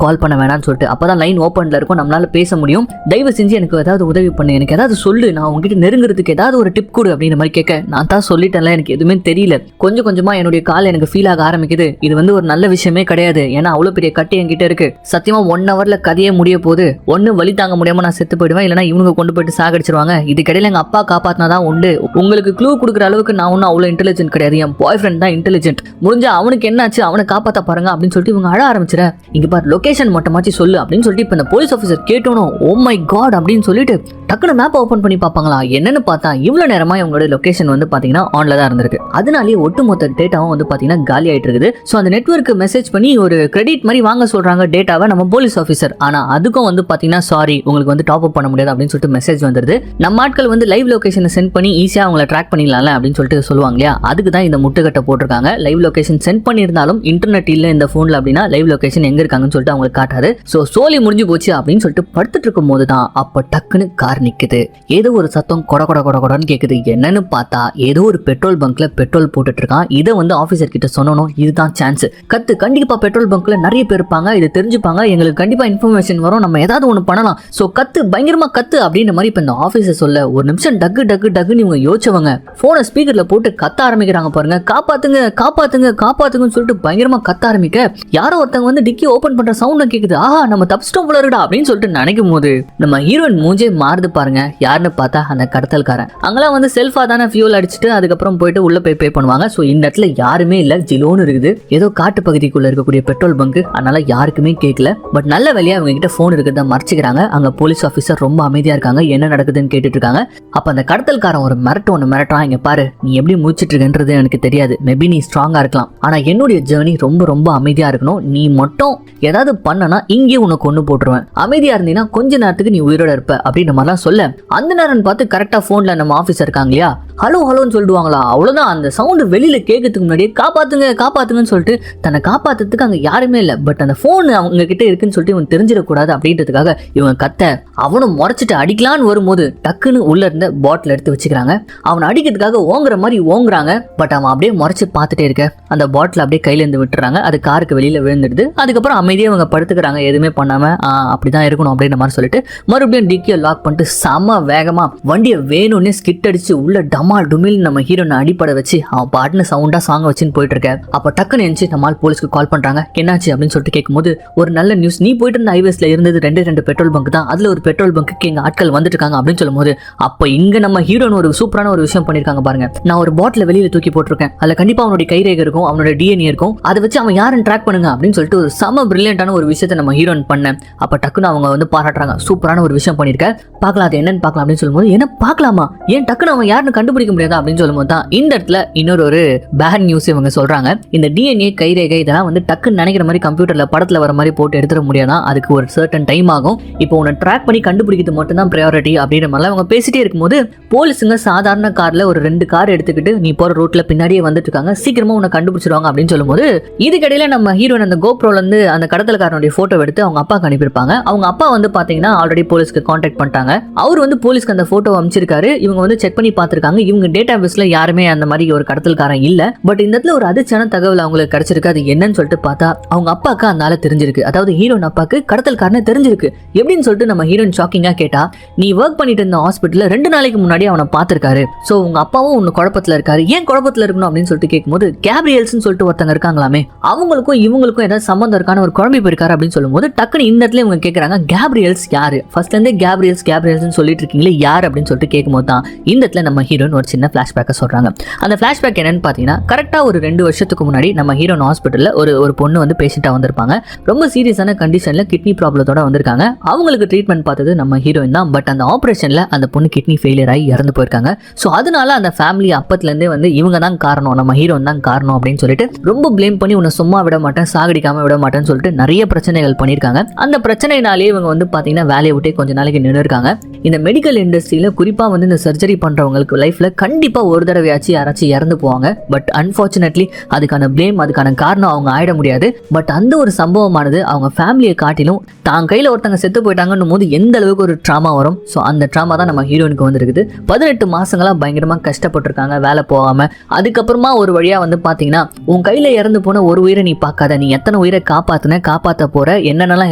கால் பண்ண வேணாம்னு சொல்லிட்டு, அப்பதான் லைன் ஓப்பன்ல இருக்கும், நம்மளால பேச முடியும், தயவு செஞ்சு எனக்கு ஏதாவது உதவி பண்ணு, எனக்கு ஏதாவது சொல்லு, நான் உங்ககிட்ட நெருங்குறதுக்கு ஏதாவது ஒரு டிப் கொடு அப்படின்ற மாதிரி கேட்க, நான் தான் சொல்லிட்டேன்ல எனக்கு எதுவுமே தெரியல, கொஞ்சம் கொஞ்சமா என்னுடைய கால் எனக்கு ஃபீல் ஆக ஆரம்பிக்குது, இது வந்து ஒரு நல்ல விஷயமே கிடையாது, ஏன்னா அவ்வளவு பெரிய கட்டி என்கிட்ட இருக்கு, சத்தியமா 1 hourல கதையே முடிய போகுது, ஒன்னு வலி தாங்க முடியாம நான் செத்து போயிடுவேன், இல்லைன்னா இவங்க கொண்டு போயிட்டு சாகடிச்சிருவாங்க, இதுக்கிடையில எங்க அப்பா காப்பாத்தினாதான் உண்டு, உங்களுக்கு க்ளூ கொடுக்குற அளவுக்கு நான் ஒன்னும் அவ்வளவு இன்டெலிஜென்ட் கிடையாது, என் பாய் ஃப்ரெண்ட் தான் இன்டெலிஜென்ட், முடிஞ்சா அவனுக்கு என்னாச்சு அவனை காப்பாத்த பாருங்க அப்படின்னு சொல்லிட்டு இவங்க அழ ஆரம்பிச்சிட, இங்க பாரு லொகேஷன் மட்டுமாச்சு சொல்லு அப்படின்னு சொல்லிட்டு இப்ப இந்த போலீஸ் ஆஃபீஸர் கேட்டோனும் ஓ மை காட் அப்படின்னு சொல்லிட்டு டக்குனு மேப் ஓபன் பண்ணி பார்ப்பாங்களா, என்னன்னு பார்த்தா இவ்வளவு நேரமா இவங்களோட லொகேஷன் வந்து பாத்தீங்கன்னா ஆன்ல தான் இருந்திருக்கு, அதனாலேயே ஒட்டுமொத்த டேட்டாவும் வந்து பாத்தீங்கன்னா காலி ஆயிட்டு இருக்குது. சோ அந்த நெட்வொர்க்கு மெசேஜ் பண்ணி ஒரு கிரெடிட் மாதிரி வாங்க சொல்றாங்க டேட்டாவை நம்ம போலீஸ் ஆஃபீஸர், ஆனா அதுக்கும் வந்து பாத்தீங்கன்னா சாரி உங்களுக்கு வந்து டாப் அப் பண்ண முடியாது அப்படின்னு சொல்லிட்டு மெசேஜ் வந்துருது. நம்ம ஆட்கள் வந்து லைவ் லொகேஷனை சென்ட் பண்ணி ஈஸியா அவங்களை ட்ராக் பண்ணிடலாம்ல அப்படின்னு சொல்லிட்டு சொல்லுவாங்க இல்லையா, அதுக்கு தான் இந்த முட்டுக்கட்டை போட்டிருக்காங்க. லைவ் லொகேஷன் சென்ட் பண்ணியிருந்தாலும் இன்டர்நெட் இல்ல இந்த போன்ல அப்படின்னா லைவ் லொகேஷன் எங்க இருக்காங்கன்னு சொல்லிட்டு அவங்களுக்கு காட்டாது. சோ சோலி முடிஞ்சு போச்சு அப்படின்னு சொல்லிட்டு படுத்துட்டு இருக்கும் போது தான் அப்ப டக்குன்னு கார் நிக்குது. ஏதோ ஒரு சத்தம் கொட கொட கொட கொடன்னு கேக்குது. என்னன்னு பார்த்தா ஏதோ ஒரு பெட்ரோல் பங்க்ல பெட்ரோல் போட்டுட்டு இருக்கான். இதை வந்து ஆபீசர் கிட்ட சொன்னோம், இதுதான் சான்ஸ், கத்து கண்டிப்பா பெட்ரோல் பங்க்ல நிறைய பேர் இருப்பாங்க, இது தெரிஞ்சுப்பாங்க, எங்களுக்கு கண்டிப்பா இன்ஃபர்மேஷன் வரும், நம்ம ஏதாவது ஒண்ணு பண்ணலாம், சோ கத்து பயங்கரமா கத்து அப்படின்ற மாதிரி இப்ப இந்த ஆபீசர் சொல்ல ஒரு நிமிஷம் டக்கு டக்கு டக்குன்னு இவங்க யோசிச்சவங்க போனை ஸ்பீக்கர்ல போட்டு கத்த ஆரம்பிக்கிறாங்க பாருங்க, காப்பாத்துங்க காப்பாத்துங்க காப்பாத்துங்கன்னு சொல்லிட்டு பயங்கரமா கத்த ஆரம்பிக்க, யாரோ ஒருத்தவங்க வந்து டிக்கி ஓபன் பண்ற சவுண்ட் கேக்குது, ஆஹா நம்ம தப்பிச்சிட்டோம் போல இருக்குடா அப்படின்னு சொல்லிட்டு நினைக்கும் போது நம்ம ஹீரோயின் மூஞ்சே மாறுது பாருங்க. யாருன்னு பார்த்தா அந்த கடத்தல்காரன். அங்கெல்லாம் வந்து செல்ஃபா தானே ஃபியூல் அடிச்சுட்டு அதுக்கப்புறம் போயிட்டு உள்ள போய் பே பண்ணுவாங்க. சோ இந்த இடத்துல யாருமே இல்ல, ஜிலோன்னு இருக்குது, ஏதோ காட்டு பகுதிக்குள்ள இருக்கக்கூடிய பெட்ரோல் பங்க், அதனால யாருக்குமே கேட்கல. பட் நல்ல வேலையா அவங்க கிட்ட போன் இருக்கிறத மறைச்சிக்கிறாங்க. அங்க போலீஸ் ஆபீசர் ரொம்ப அமைதியா இருக்காங்க, என்ன நடக்குதுன்னு கேட்டுட்டு இருக்காங்க. அப்ப அந்த கடத்தல்காரன் ஒரு ஒன்னு மிரட்டான், இங்க பாரு நீ எப்படி முடிச்சிட்டு இருக்கன்றது எனக்கு தெரியாது, மேபி நீ ஸ்ட்ராங்கா இருக்கலாம், ஆனா என்னுடைய ஜேர்னி ரொம்ப ரொம்ப அமைதியா இருக்கணும், நீ மட்டும் ஏதாவது பண்ணனா இங்கே உனக்கு கொண்டு போட்டுருவேன், அமைதியா இருந்தீங்கன்னா கொஞ்ச நேரத்துக்கு நீ உயிரோட இருப்ப அப்படின்ற மாதிரிலாம் சொல்ல, அந்த நேரம் பார்த்து கரெக்டா போன்ல நம்ம ஆபீசர் இருக்காங்க இல்லையா, ஹலோ ஹலோன்னு சொல்லிடுவாங்களா, அவ்வளவுதான். அந்த சவுண்டு வெளியில கேட்கறதுக்கு முன்னாடியே காப்பாத்துங்க காப்பாத்துங்கன்னு சொல்லிட்டு தன்னை காப்பாத்துறதுக்கு அங்க யாருமே இல்லை. பட் அந்த போன் அவங்க கிட்ட இருக்குன்னு சொல்லிட்டு இவன் தெரிஞ்சிடக்கூடாது அப்படின்றதுக்காக இவங்க கத்த அவனும் முறைச்சிட்டு அடிக்கலான்னு வரும்போது டக்குன்னு உள்ள இருந்த பாட்டில் எடுத்து வச்சுக்கிறாங்க. அவனை அடிக்கிறதுக்காக ஓங்குற மாதிரி ஓங்குறாங்க. பட் அவன் அப்படியே முறைச்சு பார்த்துட்டே இருக்க அந்த பாட்டில் அப்படியே கையில இருந்து விட்டுறாங்க. அது காருக்கு வெளியில விழுந்துடுது. அதுக்கப்புறம் அமைதியாக அவங்க படுத்துக்கிறாங்க, எதுவுமே பண்ணாம அப்படிதான் இருக்கணும் அப்படின்ற மாதிரி சொல்லிட்டு மறுபடியும் டிக்கியை லாக் பண்ணிட்டு செம வேகமா வண்டியை வேணும்னே ஸ்கிட் அடிச்சு உள்ள டமால் டுமில் நம்ம ஹீரோனை அடிப்பட வச்சு அவன் பாட்டுன்னு சவுண்டா சாங் வச்சுன்னு போயிட்டு இருக்க. அப்ப டக்குன்னு எந்திச்சு நம்மால் போலீஸ்க்கு கால் பண்றாங்க. என்னாச்சு அப்படின்னு சொல்லிட்டு கேட்கும்போது ஒரு நல்ல நியூஸ், நீ போயிட்டு இருந்த ஹைவேஸ்ல இருந்தது ரெண்டு பெட்ரோல் பங்க் தான், அதுல ஒரு பெட்ரோல் பங்க்கு எங்க ஆட்கள் வந்துட்டு இருக்காங்க அப்படின்னு சொல்லும் போது அப்ப இங்க நம்ம ஹீரோன் ஒரு சூப்பரான ஒரு விஷயம் பண்ணிருக்காங்க பாருங்க. நான் ஒரு பாட்டில வெளியில தூக்கி போட்டிருக்கேன், அதுல கண்டிப்பா அவனுடைய கைரேகை இருக்கும், அவனோட டிஎன்ஏ இருக்கும், அதை வச்சு அவன் யாருன்னு ட்ராக் பண்ணுங்க அப்படின்னு சொல்லிட்டு ஒரு செம பிரில்லியன்டான ஒரு விஷயத்தை நம்ம ஹீரோன் பண்ண. அப்ப டக்குன்னு அவங்க வந்து பாராட்டுறாங்க, சூப்பரான ஒரு விஷயம் பண்ணிருக்க, பார்க்கலாம் அது என்னன்னு பார்க்கலாம் அப்படின்னு சொல்லும்போது என்ன பார்க்கலாமா, ஏன் டக்குன்னு அவன் யாருன்னு கண்டுபிடிக்க முடியாதா அப்படின்னு சொல்லும்போது தான் இந்த இடத்துல இன்னொரு பேட் நியூஸ் இவங்க சொல்றாங்க. இந்த டிஎன்ஏ கைரேகை இதெல்லாம் வந்து டக்குன்னு நினைக்கிற மாதிரி கம்ப்யூட்டர்ல படத்துல வர மாதிரி போட்டு எடுத்துட முடியாதான், அதுக்கு ஒரு சர்டன் டைம் ஆகும். இப்போ உன்னை ட்ராக் பண்ணி கண்டுபிடிக்கிறது மட்டும் தான் ப்ரையாரிட்டி அப்படின்ற மாதிரி அவங்க பேசிட்டே இருக்கும்போது போலீஸுங்க சாதாரண கார்ல ஒரு 2 கார் எடுத்துக்கிட்டு நீ போற ரோட்ல பின்னாடியே வந்துட்டு இருக்காங்க, சீக்கிரமா உன்னை கண்டுபிடிச்சிருவாங்க அப்படின்னு சொல்லும்போது இதுக்கடையில நம்ம ஹீரோயின் அந்த கோப்ரோல இருந்து அந்த கடத்தல்காரனுடைய போட்டோ எடுத்து அவங்க அப்பாக்கு அனுப்பியிருப்பாங்க. அவங்க அப்பா வந்து பாத்தீங்கன்னா ஆல்ரெடி போலீஸ்க்கு கான்டாக்ட் பண்ணிட்டாங்க. அவர் வந்து போலீஸ்க்கு அந்த போட்டோ அமைச்சிருக்காரு. இவங்க வந்து செக் பண்ணி பார்த்திருக்காங்க. இவங்க டேட்டா பேஸ்ல யாருமே அந்த மாதிரி ஒரு கடத்தல்காரன் இல்ல. பட் இந்த இடத்துல ஒரு அதிர்ச்சியான தகவல் அவங்களுக்கு கிடைச்சிருக்கு. அது என்னன்னு சொல்லிட்டு பார்த்தா அவங்க அப்பாக்கு அதனால தெரிஞ்சிருக்கு, அதாவது ஹீரோயின் அப்பாக்கு கடத்தல்காரனே தெரிஞ்சிருக்கு. எப்படின்னு சொல்லிட்டு நம்ம ஹீரோயின் ஷாக்கிங்கா கேட்டா, நீ ஒர்க் பண்ணிட்டு இருந்த ஹாஸ்பிட்டல்ல 2 நாளைக்கு முன்னாடி அவனை பார்த்திருக்காரு. சோ உங்க அப்பாவும் ஒன்னு குழப்பத்துல இருக்காரு, ஏன் குழப்பத்துல இருக்கணும் அப்படின்னு சொல்லிட்டு கேட்கும்போது கேப்ரியல்ஸ்னு சொல்லிட்டு ஒருத்தங்க இருக்காங்களாமே, அவங்களுக்கும் இவங்களுக்கும் ஏதாவது சம்பந்தம் இருக்கான ஒரு குழம்பி போயிருக்காரு அப்படின்னு சொல்லும்போது டக்குன்னு இந்த இடத்துல இவங்க கேட்கறாங்க, கேப்ரியல்ஸ் யாரு, ஃபர்ஸ்ட்ல இருந்தே கேப்ரியல்ஸ் சொல்லிட்டு இருக்கீங்களே யார் அப்படின்னு சொல்லிட்டு கேட்கும்போது தான் இந்த இடத்துல நம்ம ஹீரோயின் ஒரு சின்ன பிளாஷ்பேக்கை சொல்றாங்க. அந்த பிளாஷ்பேக் என்னன்னு பாத்தீங்கன்னா கரெக்டா ஒரு 2 வருஷத்துக்கு முன்னாடி நம்ம ஹீரோயின் ஹாஸ்பிட்டல்ல ஒரு பொண்ணு வந்து பேஷண்டா வந்திருப்பாங்க. ரொம்ப சீரியஸான கண்டிஷன்ல கிட்னி ப்ராப்ளத்தோட வந்திருக்காங்க. அவங்களுக்கு ட்ரீட்மெண்ட் பார்த்தது நம்ம ஹீரோயின் தான். பட் அந்த ஆபரேஷன்ல அந்த பொண்ணு கிட்னி ஃபெயிலியர் ஆகி இறந்து போயிருக்காங்க. ஸோ அதனால அந்த ஃபேமிலி அப்பத்துல இருந்தே வந்து இவங்க தான் காரணம், நம்ம ஹீரோயின் தான் காரணம் அப்படின்னு சொல்லிட்டு ரொம்ப பிளேம் பண்ணி உன்னை சும்மா விட மாட்டேன், சாகடிக்காம விட மாட்டேன்னு சொல்லிட்டு நிறைய பிரச்சனைகள் பண்ணியிருக்காங்க. அந்த பிரச்சனைனாலே இவங்க வந்து பாத்தீங்கன்னா வேலையை விட்டு கொஞ்ச நாளைக்கு நின்று இருக்காங்க. இந்த மெடிக்கல் இண்டஸ்ட்ரியில குறிப்பா வந்து இந்த சர்ஜரி பண்றவங்களுக்கு லைஃப்ல கண்டிப்பா ஒரு தடவையாச்சும் யாராச்சும் இறந்து போவாங்க. பட் அன்பார்ச்சுனேட்லி அதுக்கான பிளேம் அதுக்கான காரணம் அவங்க ஆயிட முடியாது. பட் அந்த ஒரு சம்பவமானது அவங்க ஃபேமிலியை காட்டிலும் தான் கையில ஒருத்தங்க செத்து போயிட்டாங்கன்னு போது எந்த அளவுக்கு ஒரு ட்ராமா வரும். ஸோ அந்த ட்ராமா தான் நம்ம ஹீரோனுக்கு வந்துருக்குது. 18 மாசங்களா பயங்கரமா கஷ்டப்பட்டிருக்காங்க வேலை போகாம. அதுக்கப்புறமா ஒரு வழியா வந்து பாத்தீங்கன்னா உன் கையில இறந்து போன ஒரு உயிரை நீ பார்க்காத, நீ எத்தனை உயிரை காப்பாத்த போற, என்னென்னலாம்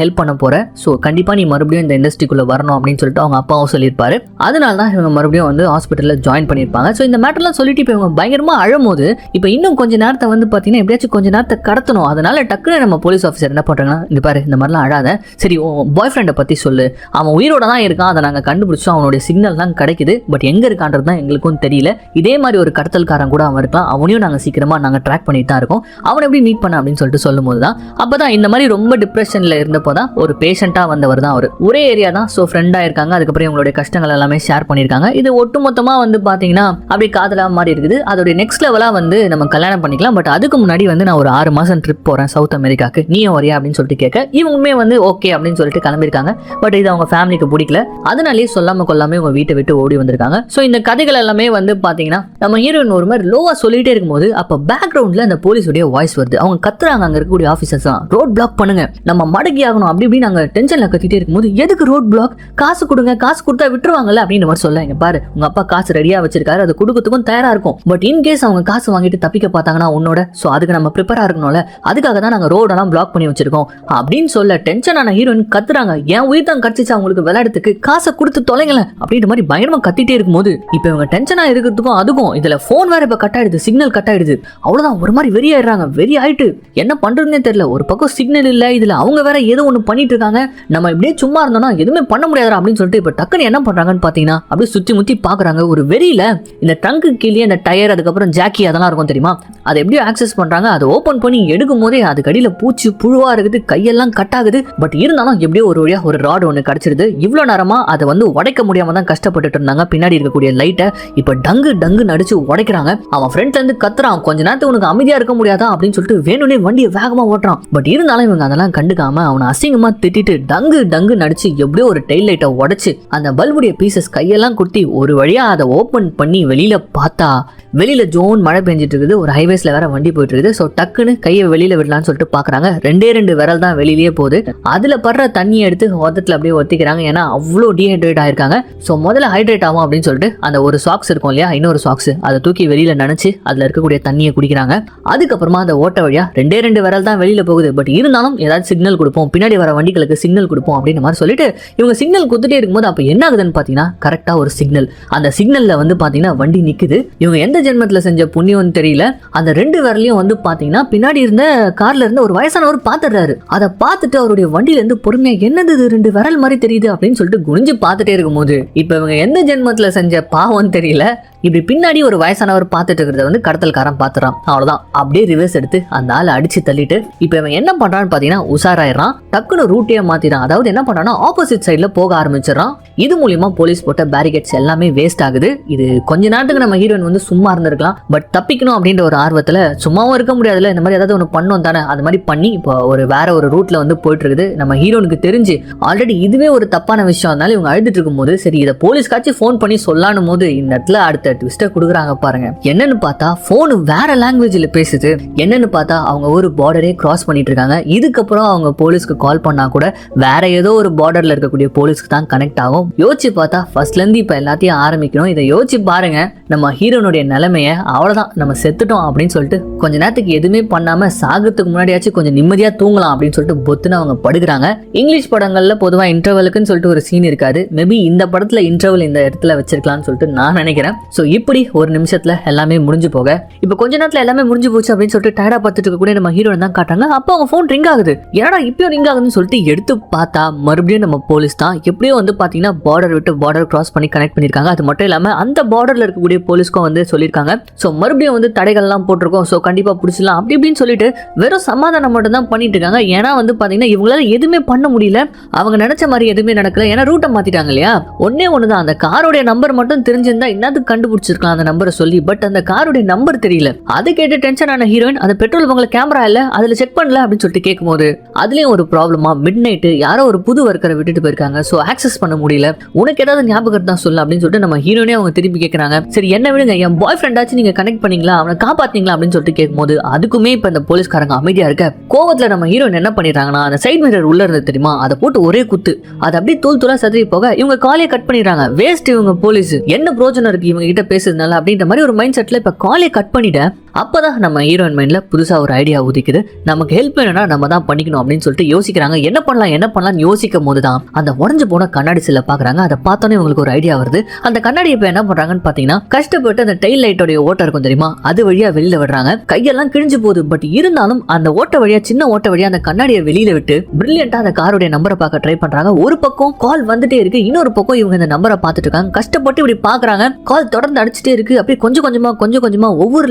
ஹெல்ப் பண்ண போற, ஸோ கண்டிப்பா நீ மறுபடியும் இந்த இண்டஸ்ட்ரிக்குள்ள வரணும் அப்படின்னு சொல்லிட்டு அவங்க அப்பாவும் சொல்லியிருப்பாரு. அதனால தான் இவங்க மறுபடியும் வந்து ஹாஸ்பிட்டல்ல ஜாயின் பண்ணியிருப்பாங்க. ஸோ இந்த மேட்டர்லாம் சொல்லிட்டு இப்போ இவங்க பயங்கரமா அழும்போது இப்போ இன்னும் கொஞ்ச நேரத்தை வந்து பாத்தீங்கன்னா எப்படியாச்சும் கொஞ்ச நேரத்தை கடத்தணும். அதனால டக்குன்னு நம்ம போலீஸ் ஆஃபீஸர் என்ன பண்றாங்கன்னா, இந்த பாரு இந்த மாதிரிலாம் அழாத, சரி உன் பாய் ஃப்ரெண்டை பத்தி சொல்லு, அவன் உயிரோட தான் இருக்கான், அதை நாங்க கண்டுபிடிச்சோம், அவனுடைய சிக்னல் தான் கிடைக்குது, பட் எங்க இருக்கான்றது தான் எங்களுக்கும் தெரியல, இதே மாதிரி ஒரு கடத்தல்காரன் கூட அவன் இருக்கலாம், அவனையும் நாங்க சீக்கிரமா நாங்க ட்ராக் பண்ணிட்டு தான் இருக்கோம், அவனை எப்படி மீட் பண்ண அப்படின்னு சொல்லிட்டு சொல்லும் போது தான் அப்பதான் இந்த மாதிரி ரொம்ப டிப்ரெஷன்ல இருந்தப்போ தான் ஒரு பேஷண்டா வந்தவர் தான் அவர். ஒரே ஏரியா தான், ஸோ ஃப்ரெண்டா இருக்காங்க. அதுக்கப்புறம் இவங்களுடைய கஷ்டங்கள் எல்லாமே ஷேர் பண்ணியிருக்காங்க. இது ஒட்டுமொத்தமா வந்து பாத்தீங்கன்னா அப்படியே காதலா மாதிரி இருக்குது. அதோட நெக்ஸ்ட் லெவலா வந்து நம்ம கல்யாணம் பண்ணிக்கலாம். பட் அதுக்கு முன்னாடி வந்து நான் ஒரு 6 மாசம் ட்ரிப் போறேன் சவுத் அமெரிக்காக்கு, நீயும் வரியா அப்படின்னு சொல்லிட்டு கேட்க இவங்களுமே வந்து ஓகே அப்படின்னு சொல்லிட்டு கிளம்பியிருக்காங்க. பட் இது அவங்க ஃபேமிலிக்கு பிடிக்கல. அதனாலேயே சொல்லாம கொள்ளாம இவங்க வீட்டை விட்டு ஓடி வந்திருக்காங்க. ஸோ இந்த கதைகள் எல்லாமே வந்து பாத்தீங்கன்னா நம்ம ஹீரோயின் ஒரு மாதிரி லோவா சொல்லிட்டே இருக்கும்போது அப்ப பேக்ரவுண்ட்ல அந்த போலீஸுடைய வாய்ஸ் வருது. அவங்க கத்துறாங்க, அங்க இருக்கக்கூடிய ஆஃபீஸர்ஸ் தான், ரோட் பிளாக் பண்ணுங்க, நம்ம மடக்கி ஆகணும் அப்படி இப்படி நாங்க டென்ஷன்ல கத்திட்டே இருக்கும்போது எதுக்கு ரோட் பிளாக், காசு கொடுங்க, காசு கொடுத்தா விட்டுருவாங்கல்ல அப்படின்னு மாதிரி சொல்ல, இங்க பாரு உங்க அப்பா காசு ரெடியா வச்சிருக்காரு, அது கொடுக்கறதுக்கும் தயாரா இருக்கும், பட் இன்கேஸ் அவங்க காசு வாங்கிட்டு தப்பிக்க பார்த்தாங்கன்னா உன்னோட, ஸோ அதுக்கு நம்ம ப்ரிப்பேரா இருக்கணும்ல, அதுக்காக தான் நாங்க ரோடெல்லாம் பிளாக் பண்ணி வச்சிருக்கோம் அப்படின்னு சொல்ல டென்ஷனான ஹீரோயின் கத்துறாங்க, என் உயிர் தான் கடிச்சிச்சு அவங்களுக்கு விளையாடுறதுக்கு, காசை கொடுத்து தொலைங்களேன் அப்படின்ற மாதிரி பயங்கரமா கத்திட்டே இருக்கும்போது இப்ப இவங்க டென்ஷனா இருக்கிறதுக்கும் அதுக்கும் இதுல போன் வேற இப்ப கட் ஆயிடுது, சிக்னல் கட் ஆயிடுது. அவ்வளவுதான், ஒரு மாதிரி வெறி ஆயிடுறாங்க. வெறி ஆயிட்டு என்ன பண்றதுன்னே தெரியல. ஒரு பக்கம் சிக்னல் இல்ல, இதுல அவங்க வேற ஏதோ ஒண்ணு பண்ணிட்டு இருக்காங்க, நம்ம இப்படியே சும்மா இருந்தோம்னா எதுவுமே பண்ண முடியாதா அப்படின்னு சொல்லிட்டு இப்ப டக்குன்னு என்ன பண்றாங்கன்னு பாத்தீங்கன்னா அப்படியே சுத்தி முத்தி பாக்குறாங்க. ஒரு வெறியில இந்த ட்ரங்க்கு கீழே இந்த டயர் அதுக்கப்புறம் ஜாக்கி அதெல்லாம் இருக்கும் தெரியுமா, அதை எப்படியும் ஆக்சஸ் பண்றாங்க. அதை ஓபன் பண்ணி எடுக்கும் போதே அது கடியில பூச்சி புழுவா இருக்குது, கையெல்லாம் கட் ஆகுது. பட் இருந்தாலும் எப்படியோ ஒரு வழியா ஒரு ராட் ஒண்ணு கிடைச்சிருது. இவ்வளவு நேரமா அதை வந்து உடைக்க முடியாம தான் கஷ்டப்பட்டுட்டு இருந்தாங்க. பின்னாடி இருக்கக்கூடிய லைட்டை இப்ப டங்கு டங்கு நடிச்சு உடைக்கிறாங்க. அவன் ஃப்ரெண்ட்ல இருந்து கத்துறான், கொஞ்ச நேரத்துக்கு உனக்கு அமைதியா இருக்க முடியாதா அப்படின்னு சொல்லிட்டு வேணும்னே வண்டியை வேகமா ஓட்டுறான். பட் இருந்தாலும் இவங்க அதெல்லாம் கண்டுக்காம அவனை அசிங்கமா திட்டிட்டு டங்கு டங்கு நடிச்சு எப்படியோ ஒரு டெயில் லைட்டை உடைச்சு அந்த பல்புடைய பீசஸ் கையெல்லாம் குத்தி ஒரு வழியா அதை ஓபன் பண்ணி வெளியில பார்த்தா வெளியில ஜோன் மழை பெஞ்சிட்டு இருக்குது. ஒரு ஹைவேஸ்ல வேற வண்டி போயிட்டு இருக்குது. ஸோ டக்குன்னு கையை வெளியில விடலான்னு சொல்லிட்டு பாக்குறாங்க. 2 விரல் தான் வெளியிலேயே போகுது. அதுல படுற தண்ணியை எடுத்து உதத்துல அப்படியே ஒத்திக்கிறாங்க. ஏன்னா அவ்வளோ டீஹைட்ரேட் ஆயிருக்காங்க. ஸோ முதல்ல ஹைட்ரேட் ஆகும் அப்படின்னு சொல்லிட்டு அந்த ஒரு சாக்ஸ் இருக்கும் இல்லையா, இன்னொரு சாக்ஸ் அதை தூக்கி வெளியில நினைச்சு அதுல இருக்கக்கூடிய தண்ணியை குடிக்கிறாங்க. அதுக்கப்புறமா அந்த ஓட்ட வழியா 2 விரல் தான் வெளியில போகுது. பட் இருந்தாலும் ஏதாவது சிக்னல் கொடுப்போம், பின்னாடி வர வண்டிகளுக்கு சிக்னல் கொடுப்போம் அப்படின்னு மாதிரி சொல்லிட்டு இவங்க சிக்னல் கொடுத்துட்டே இருக்கும்போது அப்ப என்ன ஆகுதுன்னு பாத்தீங்கன்னா கரெக்டா ஒரு சிக்னல். அந்த சிக்னல்ல வந்து பாத்தீங்கன்னா வண்டி நிக்குது. இவங்க எந்த ஜென்மத்துல செஞ்ச புண்ணியம்னு தெரியல. அந்த 2 விரலையும் வந்து பாத்தீங்கன்னா பின்னாடி இருந்த கார்ல இருந்த ஒரு வயசானவர் பாத்துறாரு. அதை பார்த்துட்டு அவருடைய வண்டியில இருந்து பொறுமையா என்னது 2 விரல் மாதிரி தெரியுது அப்படின்னு சொல்லிட்டு குனிஞ்சு பார்த்துட்டே இருக்கும்போது இப்ப இவங்க எந்த ஜென்மத்துல செஞ்ச பாவம்னு தெரியல, இப்படி பின்னாடி ஒரு வயசானவர் பார்த்துட்டு இருக்கிறத வந்து கடத்தல்காரன் பாத்துறான். அவ்வளவுதான், அப்படியே ரிவர்ஸ் எடுத்து அந்த ஆளை அடிச்சு தள்ளிட்டு இப்ப இவன் என்ன பண்றான்னு பாத்தீங்கன்னா உஷாராயிரான். டக்குனு ரூட்டே மாத்திரான். அதாவது என்ன பண்றான்னா ஆப்போசிட் சைட்ல போக ஆரம்பிச்சிடறான். இது மூலியமா போலீஸ் போட்ட பேரிகேட்ஸ் எல்லாமே வேஸ்ட் ஆகுது. இது கொஞ்ச நேரத்துக்கு நம்ம ஹீரோயின் வந்து சும்மா இருந்திருக்கலாம். பட் தப்பிக்கணும் அப்படின்ற ஒரு ஆர்வத்துல சும்மாவும் இருக்க முடியாதுல்ல, இந்த மாதிரி ஏதாவது ஒன்று பண்ணோம் தானே, அது மாதிரி பண்ணி இப்போ வேற ஒரு ரூட்ல வந்து போயிட்டு இருக்குது. நம்ம ஹீரோனுக்கு தெரிஞ்சு ஆல்ரெடி இதுவே ஒரு தப்பான விஷயம். அதனால இவங்க அழுதுட்டு இருக்கும் போது சரி இதை போலீஸ்காச்சும் ஃபோன் பண்ணி சொல்லானும் போது இந்த இடத்துல அடுத்த ட்விஸ்ட்டை கொடுக்குறாங்க பாருங்க. என்னன்னு பார்த்தா போன் வேற லாங்குவேஜ்ல பேசுது. என்னன்னு பார்த்தா அவங்க ஒரு பார்டரே கிராஸ் பண்ணிட்டு இருக்காங்க. இதுக்கப்புறம் அவங்க போலீஸ்க்கு கால் பண்ணா கூட வேற ஏதோ ஒரு பார்டர்ல இருக்கக்கூடிய போலீஸ்க்கு தான் கனெக்ட் ஆகும். யோசிச்சு பார்த்தா ஃபர்ஸ்ட்ல இருந்து இப்ப எல்லாத்தையும் ஆரம்பிக்கணும். இதை யோசிச்சு பாருங்க, நம்ம ஹீரோனுடைய நிலைமைய அவ்வளவுதான், நம்ம செத்துட்டோம் அப்படின்னு சொல்லிட்டு கொஞ்ச நேரத்துக்கு எதுவுமே பண்ணாம சாகத்துக்கு முன்னாடியாச்சும் கொஞ்சம் நிம்மதியா தூங்கலாம் அப்படின்னு சொல்லிட்டு பொத்துன்னு அவங்க படுக்கிறாங்க. இங்கிலீஷ் படங்கள்ல பொதுவா இன்டர்வலுக்குன்னு சொல்லிட்டு ஒரு சீன் இருக்காது. மேபி இந்த படத்துல இன்டர்வல் இந்த இடத்துல வச்சிருக்கலாம்னு சொல்லிட்டு நான் நினைக்கிறேன். சோ இப்படி ஒரு நிமிஷத்துல எல்லாமே முடிஞ்சு போக இப்ப கொஞ்ச நேரத்துல எல்லாமே முடிஞ்சு போச்சு அப்படின்னு சொல்லிட்டு டயர்டா பார்த்துட்டு இருக்கக்கூடிய நம்ம ஹீரோயின் தான் காட்டுறாங்க. அப்போ அவங்க போன் ரிங் ஆகுது. ஏன்னா இப்பயும் ரிங் ஆகுதுன்னு சொல்லிட்டு எடுத்து பார்த்தா மறுபடியும் நம்ம போலீஸ் தான். எப்படியோ வந்து பாத்தீங்கன்னா பார்டர் விட்டு பார்டர் கிராஸ் பண்ணி கனெக்ட் பண்ணிருக்காங்க. அது மட்டும் இல்லாம அந்த பார்டர்ல இருக்கக்கூடிய போலீஸ்க்கும் வந்து சொல்லியிருக்காங்க. சோ மறுபடியும் வந்து தடைகள் எல்லாம் போட்டிருக்கோம், சோ கண்டிப்பா பிடிச்சலாம் அப்படி இப்படின்னு சொல்லிட்டு வெறும் சமாதானம் மட்டும் தான் பண்ணிட்டு இருக்காங்க. ஏன்னா வந்து பாத்தீங்கன்னா இவங்களால எதுவுமே பண்ண முடியல. அவங்க நினைச்ச மாதிரி எதுவுமே நடக்கல. ஏன்னா ரூட்டை மாத்திட்டாங்க இல்லையா. ஒண்ணுதான், அந்த காரோடைய நம்பர் மட்டும் தெரிஞ்சிருந்தா என்னது கண்டுபிடிச்சிருக்கலாம் அந்த நம்பரை சொல்லி. பட் அந்த காரோடைய நம்பர் தெரியல. அதை கேட்டு டென்ஷன் ஆன ஹீரோயின் அந்த பெட்ரோல் பங்க்ல கேமரா இல்ல, அதுல செக் பண்ணல அப்படின்னு சொல்லிட்டு கேட்கும்போது அதுலயும் ஒரு ப்ராப்ளமா, மிட் நைட் யாரோ ஒரு புது ஒர்க்கரை விட்டுட்டு போயிருக்காங்க. சோ ஆக்சஸ் பண்ண முடியல. உனக்கு ஏதாவது ஞாபகம் தான் சொல்லு அப்படின்னு சொல்லிட்டு நம்ம ஹீரோனே அவங்க திருப்பி கேட்கறாங்க. சரி என்ன விடுங்க, என் பாய் ஃப்ரெண்டாச்சும் நீங்க கனெக்ட் பண்ணீங்களா, அவனை காப்பாத்தீங்களா அப்படின்னு சொல்லிட்டு கேட்கும்போது அதுக்குமே இப்ப இந்த போலீஸ்காரங்க அமைதியா இருக்க கோவத்துல நம்ம ஹீரோயின் என்ன பண்ணிடுறாங்கன்னா அந்த சைட் மிரர் உள்ள இருந்து தெரியுமா, அதை போட்டு ஒரே குத்து அது அப்படியே தூள் தூளா சதறி போக இவங்க காலையை கட் பண்ணிடுறாங்க. வேஸ்ட் இவங்க போலீஸ், என்ன பிரோஜனம் இருக்கு இவங்க கிட்ட பேசுறதுனால அப்படின்ற மாதிரி ஒரு மைண்ட் செட்ல இப்ப காலையை கட் பண்ணிட்ட. அப்பதான் நம்ம ஹீரோயின் மைண்ட்ல புதுசா ஒரு ஐடியா உதிக்குது. நமக்கு ஹெல்ப் வேணும்னா நம்ம தான் பண்ணிக்கணும் அப்படின்னு சொல்லிட்டு யோசிக்கிறாங்க. என்ன பண்ணலாம் யோசிக்கும் போதுதான் அந்த உடஞ்சு போன கண்ணாடி சில பாக்குறாங்க. அதை பார்த்தோன்னே உங்களுக்கு ஒரு ஐடியா வருது. அந்த கண்ணாடி இப்ப என்ன பண்றாங்கன்னு பாத்தீங்கன்னா கஷ்டப்பட்டு அந்த டெயில் லைட்டோட ஓட்ட இருக்கும் தெரியுமா, அது வழியா வெளியில விடுறாங்க. கையெல்லாம் கிழிஞ்சு போகுது. பட் இருந்தாலும் அந்த ஓட்ட வழியா, சின்ன ஓட்ட வழியா அந்த கண்ணாடியை வெளியில விட்டு பிரில்லியண்டா அந்த காரோட நம்பரை பார்க்க ட்ரை பண்றாங்க. ஒரு பக்கம் கால் வந்துட்டே இருக்கு, இன்னொரு பக்கம் இவங்க இந்த நம்பரை பார்த்துட்டு இருக்காங்க. கஷ்டப்பட்டு இப்படி பாக்குறாங்க. கால் தொடர்ந்து அடிச்சுட்டே இருக்கு. அப்படியே கொஞ்சம் கொஞ்சமா ஒவ்வொரு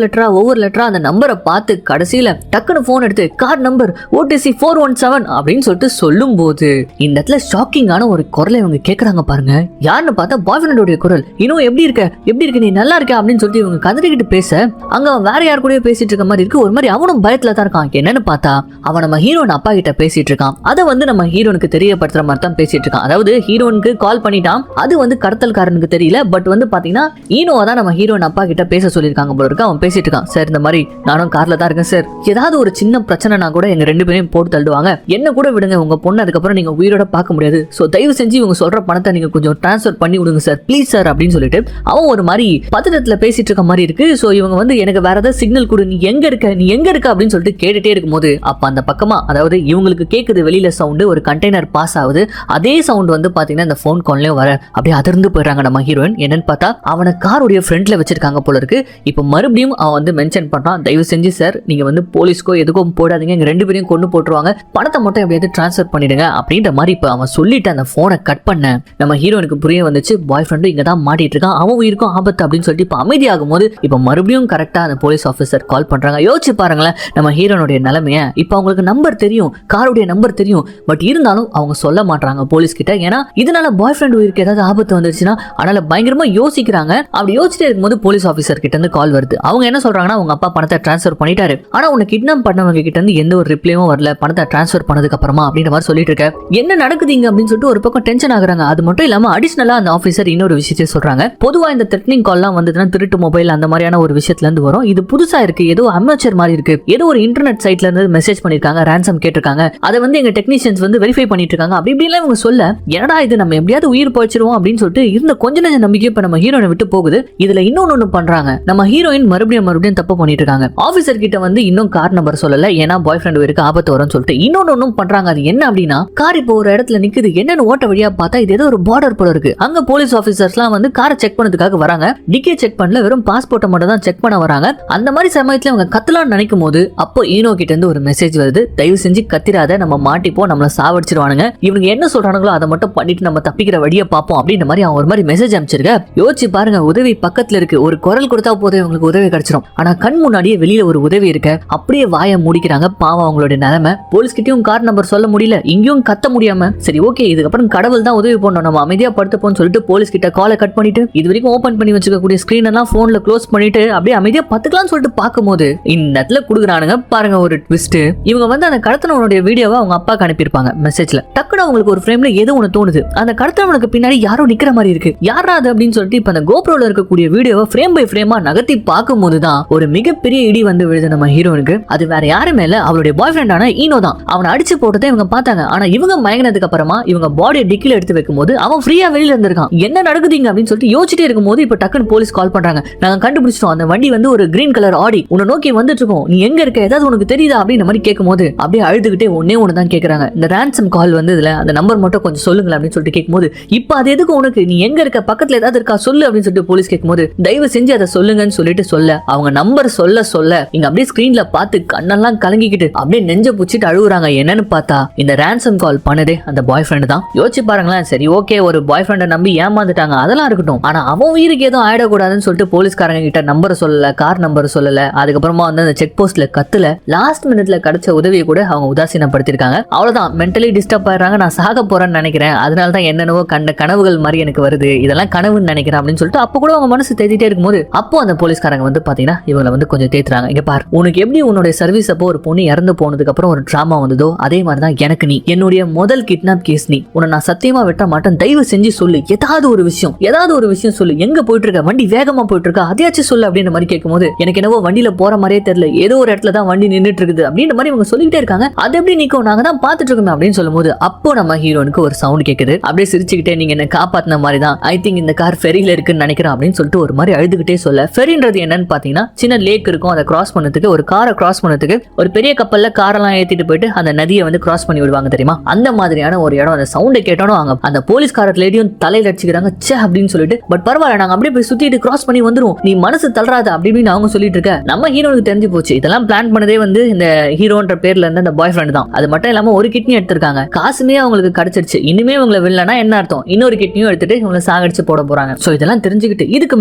லெட்டரா அந்த நம்பரை பார்த்து கடைசியில டக்குனு போன் எடுத்து கார்டு நம்பர் OTC 417 அப்படின்னு சொல்லிட்டு சொல்லும் போது இந்த இடத்துல ஷாக்கிங்கான ஒரு குரலை இவங்க கேட்கறாங்க பாருங்க. யாருன்னு பார்த்தா பாய் ஃப்ரெண்டோட குரல். இன்னும் எப்படி இருக்க நீ நல்லா இருக்க அப்படின்னு சொல்லிட்டு இவங்க கதறிக்கிட்டு பேச அங்க அவன் வேற யார் கூட பேசிட்டு இருக்க மாதிரி இருக்கு. ஒரு மாதிரி அவனும் பயத்துல தான் இருக்கான். என்னன்னு பார்த்தா அவன் நம்ம ஹீரோயின் அப்பா கிட்ட பேசிட்டு இருக்கான். அதை வந்து நம்ம ஹீரோனுக்கு தெரியப்படுத்துற மாதிரி தான் பேசிட்டு இருக்கான். அதாவது ஹீரோனுக்கு கால் பண்ணிட்டான், அது வந்து கடத்தல்காரனுக்கு தெரியல. பட் வந்து பாத்தீங்கன்னா ஈனோவா தான் நம்ம ஹீரோயின் அப்பா கிட்ட பேச சொல்லியிருக்காங்க போல இருக்கு. அவன் பேசிட்டு இருக்கான். சார் இந்த மாதிரி நானும் கார்ல தான் இருக்கேன் சார், ஏதாவது ஒரு சின்ன பிரச்சனைனா கூட எங்க 2 பேரையும் போட்டு தள்ளுவாங்க, என்ன கூட விடுங்க, உங்க பொண்ணு அதுக்கப்புறம் நீங்க உயிரோட பார்க்க முடியாது, சோ தயவு செஞ்சு இவங்க சொல்ற பணத்தை நீங்க கொஞ்சம் டிரான்ஸ்ஃபர் பண்ணி விடுங்க சார் ப்ளீஸ் சார் அப்படின்னு சொல்லிட்டு அவன் ஒரு மாதிரி பதட்டத்துல பேசிட்டு இருக்க மாதிரி இருக்கு. சோ இவங்க வந்து எனக்கு வேற ஏதாவது சிக்னல் கொடு, நீ எங்க இருக்க அப்படின்னு சொல்லிட்டு கேட்டுட்டே இருக்கும்போது அப்ப அந்த பக்கமா, அதாவது இவங்களுக்கு கேக்குது வெளியில சவுண்ட், ஒரு கண்டெய்னர் பாஸ் ஆகுது. அதே சவுண்ட் வந்து பாத்தீங்கன்னா இந்த போன் கால்லயும் வர அப்படியே அதிர்ந்து போயிடுறாங்க நம்ம ஹீரோயின். என்னன்னு பார்த்தா அவனை காருடைய ஃப்ரண்ட்ல வச்சிருக்காங்க போல இருக்கு. இப்ப மறுபடியும் அவன் வந்து மென்ஷன் பண்றான், தயவு செஞ்சு சார் நீங்க வந்து போலீஸ்க்கோ எதுக்கும் போடாதீங்க, எங்க 2 பேரையும் கொண்டு போட்டுருவாங்க, பணத்தை மட்டும் எப்படியாவது டிரான்ஸ்ஃபர் பண்ணிடுங்க அப்படின்ற மாதிரி இப்ப அவன் சொல்லிட்டு அந்த போனை கட் பண்ண நம்ம ஹீரோனுக்கு புரிய வந்துச்சு, பாய் ஃப்ரெண்டும் இங்க தான் மாட்டிட்டு இருக்கான், அவன் உயிருக்கும் ஆபத்து அப்படின்னு சொல்லிட்டு இப்ப அமைதியாகும் போது இப்ப மறுபடியும் கரெக்டா அந்த போலீஸ் ஆஃபீஸர் கால் பண்றாங்க. யோசிச்சு பாருங்களேன் நம்ம ஹீரோனுடைய நிலைமைய. இப்ப அவங்களுக்கு நம்பர் தெரியும், காருடைய நம்பர் தெரியும். பட் இருந்தாலும் அவங்க சொல்ல மாட்டாங்க போலீஸ் கிட்ட. ஏன்னா இதனால பாய் ஃப்ரெண்ட் உயிருக்கு ஏதாவது ஆபத்து வந்துருச்சுன்னா அதனால பயங்கரமா யோசிக்கிறாங்க. அப்படி யோசிச்சுட்டே இருக்கும்போது போலீஸ் ஆஃபீஸர் கிட்ட இருந்து கால் வருது. அவங்க என்ன சொல்றாங்கன்னா உங்க அப்பா பணத்தை டிரான்ஸ்ஃபர் பண்ணிட்டாரு, ஆனா உன்னை கிட்னாப் பண்ணவங்க கிட்ட இருந்து எந்த ஒரு ரிப்ளையும் வரல பணத்தை டிரான்ஸ்ஃபர் பண்ணதுக்கு அப்புறமா அப்படின்ற மாதிரி சொல்லிட்டு இருக்க. என்ன நடக்குதுங்க அப்படின்னு சொல்லிட்டு ஒரு பக்கம் டென்ஷன் ஆகுறாங்க. அது மட்டும் இல்லாம அடிஷனலா அந்த ஆபீசர் இன்னொரு விஷயத்தையும் சொல்றாங்க. பொதுவா இந்த த்ரெட்னிங் கால்லாம் வந்ததுன்னா திருட்டு மொபைல் அந்த மாதிரியான ஒரு விஷயத்துல இருந்து வரும். இது புதுசா இருக்கு, ஏதோ அமெச்சர் மாதிரி இருக்கு, ஏதோ ஒரு இன்டர்நெட் சைட்ல இருந்து மெசேஜ் பண்ணிருக்காங்க, ரான்சம் கேட்டிருக்காங்க, அதை வந்து எங்க டெக்னீஷியன்ஸ் வந்து வெரிஃபை பண்ணிட்டு இருக்காங்க அப்படி இப்படிலாம் இவங்க சொல்ல, என்னடா இது நம்ம எப்படியாவது உயிர் போயிச்சிருவோம் அப்படின்னு சொல்லிட்டு இருந்த கொஞ்ச நெஞ்ச நம்பிக்கை இப்ப நம்ம ஹீரோயினை விட்டு போகுது. இதுல இன்னொன்னு பண்றாங்க, நம்ம ஹீரோயின் மறுபடியும் தப்பு பண்ணிட்டு இருக்காங்க. ஆபீசர் கிட்ட வந்து இன்னும் கார் நம்பர் சொல்லல, ஏன்னா பாய் ஃப்ரெண்ட் இருக்கு ஆபத்து வரும்னு சொல்லிட்டு இன்னொன்னு பண்றாங்க. அது என்ன அப்படின்னா, கார் இப்போ ஒரு இடத்துல நிக்குது, என்னன்னு ஓட்ட வழியா பார்த்தா இது ஏதோ ஒரு பார்டர் போல இருக்கு. அங்க போலீஸ் ஆபீசர்ஸ்லாம் வந்து காரை செக் பண்ணதுக்காக வராங்க. டிக்கே செக் பண்ணல, வெறும் பாஸ்போர்ட்டை மட்டும் தான் செக் பண்ண வராங்க. அந்த மாதிரி சமயத்துல அவங்க கத்தலாம்னு நினைக்கும் போது அப்போ ஈனோ கிட்ட இருந்து ஒரு மெசேஜ் வருது, தயவு செஞ்சு கத்திராத, நம்ம மாட்டிப்போம், நம்மள சாவடிச்சிருவானுங்க, இவங்க என்ன சொல்றாங்களோ அதை மட்டும் பண்ணிட்டு நம்ம தப்பிக்கிற வழியை பார்ப்போம் அப்படின்ற மாதிரி அவங்க ஒரு மாதிரி மெசேஜ் அனுப்பிச்சிருக்க. யோசிச்சு பாருங்க, உதவி பக்கத்துல இருக்கு, ஒரு குரல் கொடுத்தா போதும் உங்களுக்கு உதவி கிடைச்சிடும். ஆனா கண் முன்னாடியே வெளியில ஒரு உதவி இருக்க, அப்படியே வாயை மூடிக்கிறாங்க. பாவம் அவங்களுடைய நிலைமை. போலீஸ் கிட்டயும் கார் நம்பர் சொல்ல முடியல, இங்கேயும் கத்த முடியாம, சரி ஓகே இதுக்கப்புறம் கடவுள் தான் உதவி பண்ணணும், நம்ம அமைதியா படுத்துப்போம் சொல்லிட்டு போலீஸ் கிட்ட காலை கட் பண்ணிட்டு இது வரைக்கும் ஓபன் பண்ணி வச்சுக்கக்கூடிய ஸ்கிரீன் எல்லாம் போன்ல க்ளோஸ் பண்ணிட்டு அப்படியே அமைதியா பத்துக்கலாம்னு சொல்லிட்டு பார்க்கும்போது இந்த இடத்துல குடுக்குறானுங்க பாருங்க ஒரு ட்விஸ்ட். இவங்க வந்து அந்த கடத்தனவனுடைய வீடியோவை அவங்க அப்பாக்கு அனுப்பியிருப்பாங்க மெசேஜ்ல. டக்குனு அவங்களுக்கு ஒரு ஃப்ரேம்ல ஏதோ ஒன்று தோணுது, அந்த கடத்தனவனுக்கு பின்னாடி யாரோ நிக்கிற மாதிரி இருக்கு, யாரா அது அப்படின்னு சொல்லிட்டு இப்ப அந்த கோப்ரோல இருக்கக்கூடிய வீடியோவை ஃப்ரேம் பை ஃப்ரேமா நகர்த்தி பார்க்கும்போது தான் ஒரு மிகப்பெரிய இடி வந்து விழுது நம்ம ஹீரோனுக்கு. அது வேற யாருமே இல்ல, அவருடைய பாய் ஃப்ரெண்டான ஈனோ தான். அவனை அடிச்சு போட்டதை இவங்க பார்த்தாங்க. ஆனா இவங்க மயங்கினதுக்கு அப்புறமா இவங்க பாடியை டிக்கில எடுத்து வைக்கும் போது அவன் ஃப்ரீயா வெளியில இருந்திருக்கான். என்ன நடக்குதுங்க அப்படின்னு சொல்லிட்டு யோசிச்சுட்டே இருக்கும்போது இப்ப டக்குன்னு போலீஸ் கால் பண்றாங்க. நாங்க கண்டுபிடிச்சிட்டோம், அந்த வண்டி வந்து ஒரு கிரீன் கலர் ஆடி உன்னை நோக்கி வந்துட்டு இருக்கோம், நீ எங்க இருக்க, ஏதாவது உனக்கு தெரியுதா அப்படின்னு மாதிரி கேட்கும்போது அப்படியே அழுதுகிட்டே ஒன்னே ஒன்று தான் கேட்கறாங்க, இந்த ரான்சம் கால் வந்து இதுல அந்த நம்பர் மட்டும் கொஞ்சம் சொல்லுங்க அப்படின்னு சொல்லிட்டு கேட்கும்போது, இப்ப அது எதுக்கு உனக்கு, நீ எங்க இருக்க, பக்கத்துல ஏதாவது இருக்கா சொல்லு அப்படின்னு சொல்லிட்டு போலீஸ் கேட்கும்போது, தயவு செஞ்சு அதை சொல்லுங்கன்னு சொல்லிட்டு சொல்ல அவங்க நம்பர் சொல்ல இங்க அப்படியே ஸ்கிரீன்ல பார்த்து கண்ணெல்லாம் கலங்கிக்கிட்டு அப்படியே நெஞ்ச புச்சிட்டு அழுகுறாங்க. என்னன்னு பார்த்தா இந்த ரான்சம் கால் பண்ணதே அந்த பாய் ஃப்ரெண்ட் தான். யோசிச்சு பாருங்களேன். சரி ஓகே, ஒரு பாய் ஃப்ரெண்டை நம்பி ஏமாந்துட்டாங்க, அதெல்லாம் இருக்கட்டும், ஆனா அவன் உயிருக்கு எதுவும் ஆயிடக்கூடாதுன்னு சொல்லிட்டு போலீஸ்காரங்க கிட்ட நம்பர் சொல்லல, கார் நம்பர் சொல்லல, அதுக்கப்புறமா வந்து அந்த செக் போஸ்ட்ல கத்துல, லாஸ்ட் மினிட்ல கிடைச்ச உதவியை கூட அவங்க உதாசீனப்படுத்திருக்காங்க. அவ்வளவுதான், மென்டலி டிஸ்டர்ப் ஆயிடுறாங்க, நான் சாக போறேன்னு நினைக்கிறேன், அதனால தான் என்னென்னவோ கண்ட கனவுகள் மாதிரி எனக்கு வருது, இதெல்லாம் கனவுன்னு நினைக்கிறேன் அப்படின்னு சொல்லிட்டு அப்போ கூட அவங்க மனசு தேத்திட்டே இருக்கும்போது அப்போ அந்த போலீஸ்காரங்க வந்து பாத்தீங்கன்னா இவங்களை வந்து கொஞ்சம் தேத்துறாங்க. இங்க பாரு, உனக்கு எப்படி உன்னுடைய சர்வீஸ் அப்போ ஒரு பொண்ணு இறந்து போனதுக்கு அப்புறம் ஒரு டிராமா வந்ததோ அதே மாதிரி தான் எனக்கு நீ என்னுடைய முதல் கிட்னாப் கேஸ், நீ உன்னை நான் சத்தியமா விட்ட மாட்டேன், தயவு செஞ்சு சொல்லு, ஏதாவது ஒரு விஷயம் சொல்லு, எங்க போயிட்டு இருக்க, வண்டி வேகமா போயிட்டு இருக்கா, அதையாச்சும் சொல்லு அப்படின்ற மாதிரி கேட்கும்போது எனக்கு என்னவோ வண்டியில போற மாதிரியே தெரியல, ஏதோ ஒரு இடத்துல தான் வண்டி நின்றுட்டு இருக்குது அப்படின்ற மாதிரி இவங்க சொல்லிக்கிட்டே இருக்காங்க. அது எப்படி நிக்கும், நாங்க தான் பாத்துட்டு இருக்கோம் அப்படின்னு சொல்லும்போது அப்போ நம்ம ஹீரோனுக்கு ஒரு சவுண்ட் கேக்குது. அப்படியே சிரிச்சுக்கிட்டே, நீங்க என்ன காப்பாத்தின மாதிரி தான், ஐ திங்க் இந்த கார் ஃபெரியில இருக்குன்னு நினைக்கிறேன் அப்படின்னு சொல்லிட்டு ஒரு மாதிரி அழுதுகிட்டே சொல்ல, ஃபெரின்றது என்னன்னு பாத்தீங்கன்னா சின்ன லேக் இருக்கும், அதை கிராஸ் பண்ணதுக்கு, ஒரு காரை கிராஸ் பண்ணதுக்கு ஒரு பெரிய கப்பல்ல காரெல்லாம் ஏத்திட்டு போயிட்டு அந்த நதியை வந்து கிராஸ் பண்ணி விடுவாங்க தெரியுமா, அந்த மாதிரியான ஒரு இடம். அந்த சவுண்டை கேட்டோம் அங்க அந்த போலீஸ்கார லேடியும் தலையில அடிச்சுக்கிறாங்க ச்சே அப்படின்னு சொல்லிட்டு. பட் பரவாயில்ல, நாங்க அப்படியே போய் சுத்திட்டு கிராஸ் பண்ணி வந்துரும், நீ மனசு தளராத அப்படின்னு அவங்க சொல்லிட்டு இருக்க. நம்ம ஹீரோனுக்கு தெரிஞ்சு போச்சு, இதெல்லாம் பிளான் பண்ணதே வந்து இந்த ஹீரோன்ற பேர்ல இருந்து அந்த பாய் ஃப்ரெண்ட் தான். அது மட்டும் இல்லாம ஒரு கிட்னி எடுத்திருக்காங்க, காசுமே அவங்களுக்கு கிடைச்சிருச்சு, இனிமே இவங்களை வில்லனா என்ன அர்த்தம், இன்னொரு கிட்னியும் எடுத்துட்டு இவங்களை சாகடிச்சு போட போறாங்க. சோ இதெல்லாம் தெரிஞ்சுக்கிட்டு இதுக்கு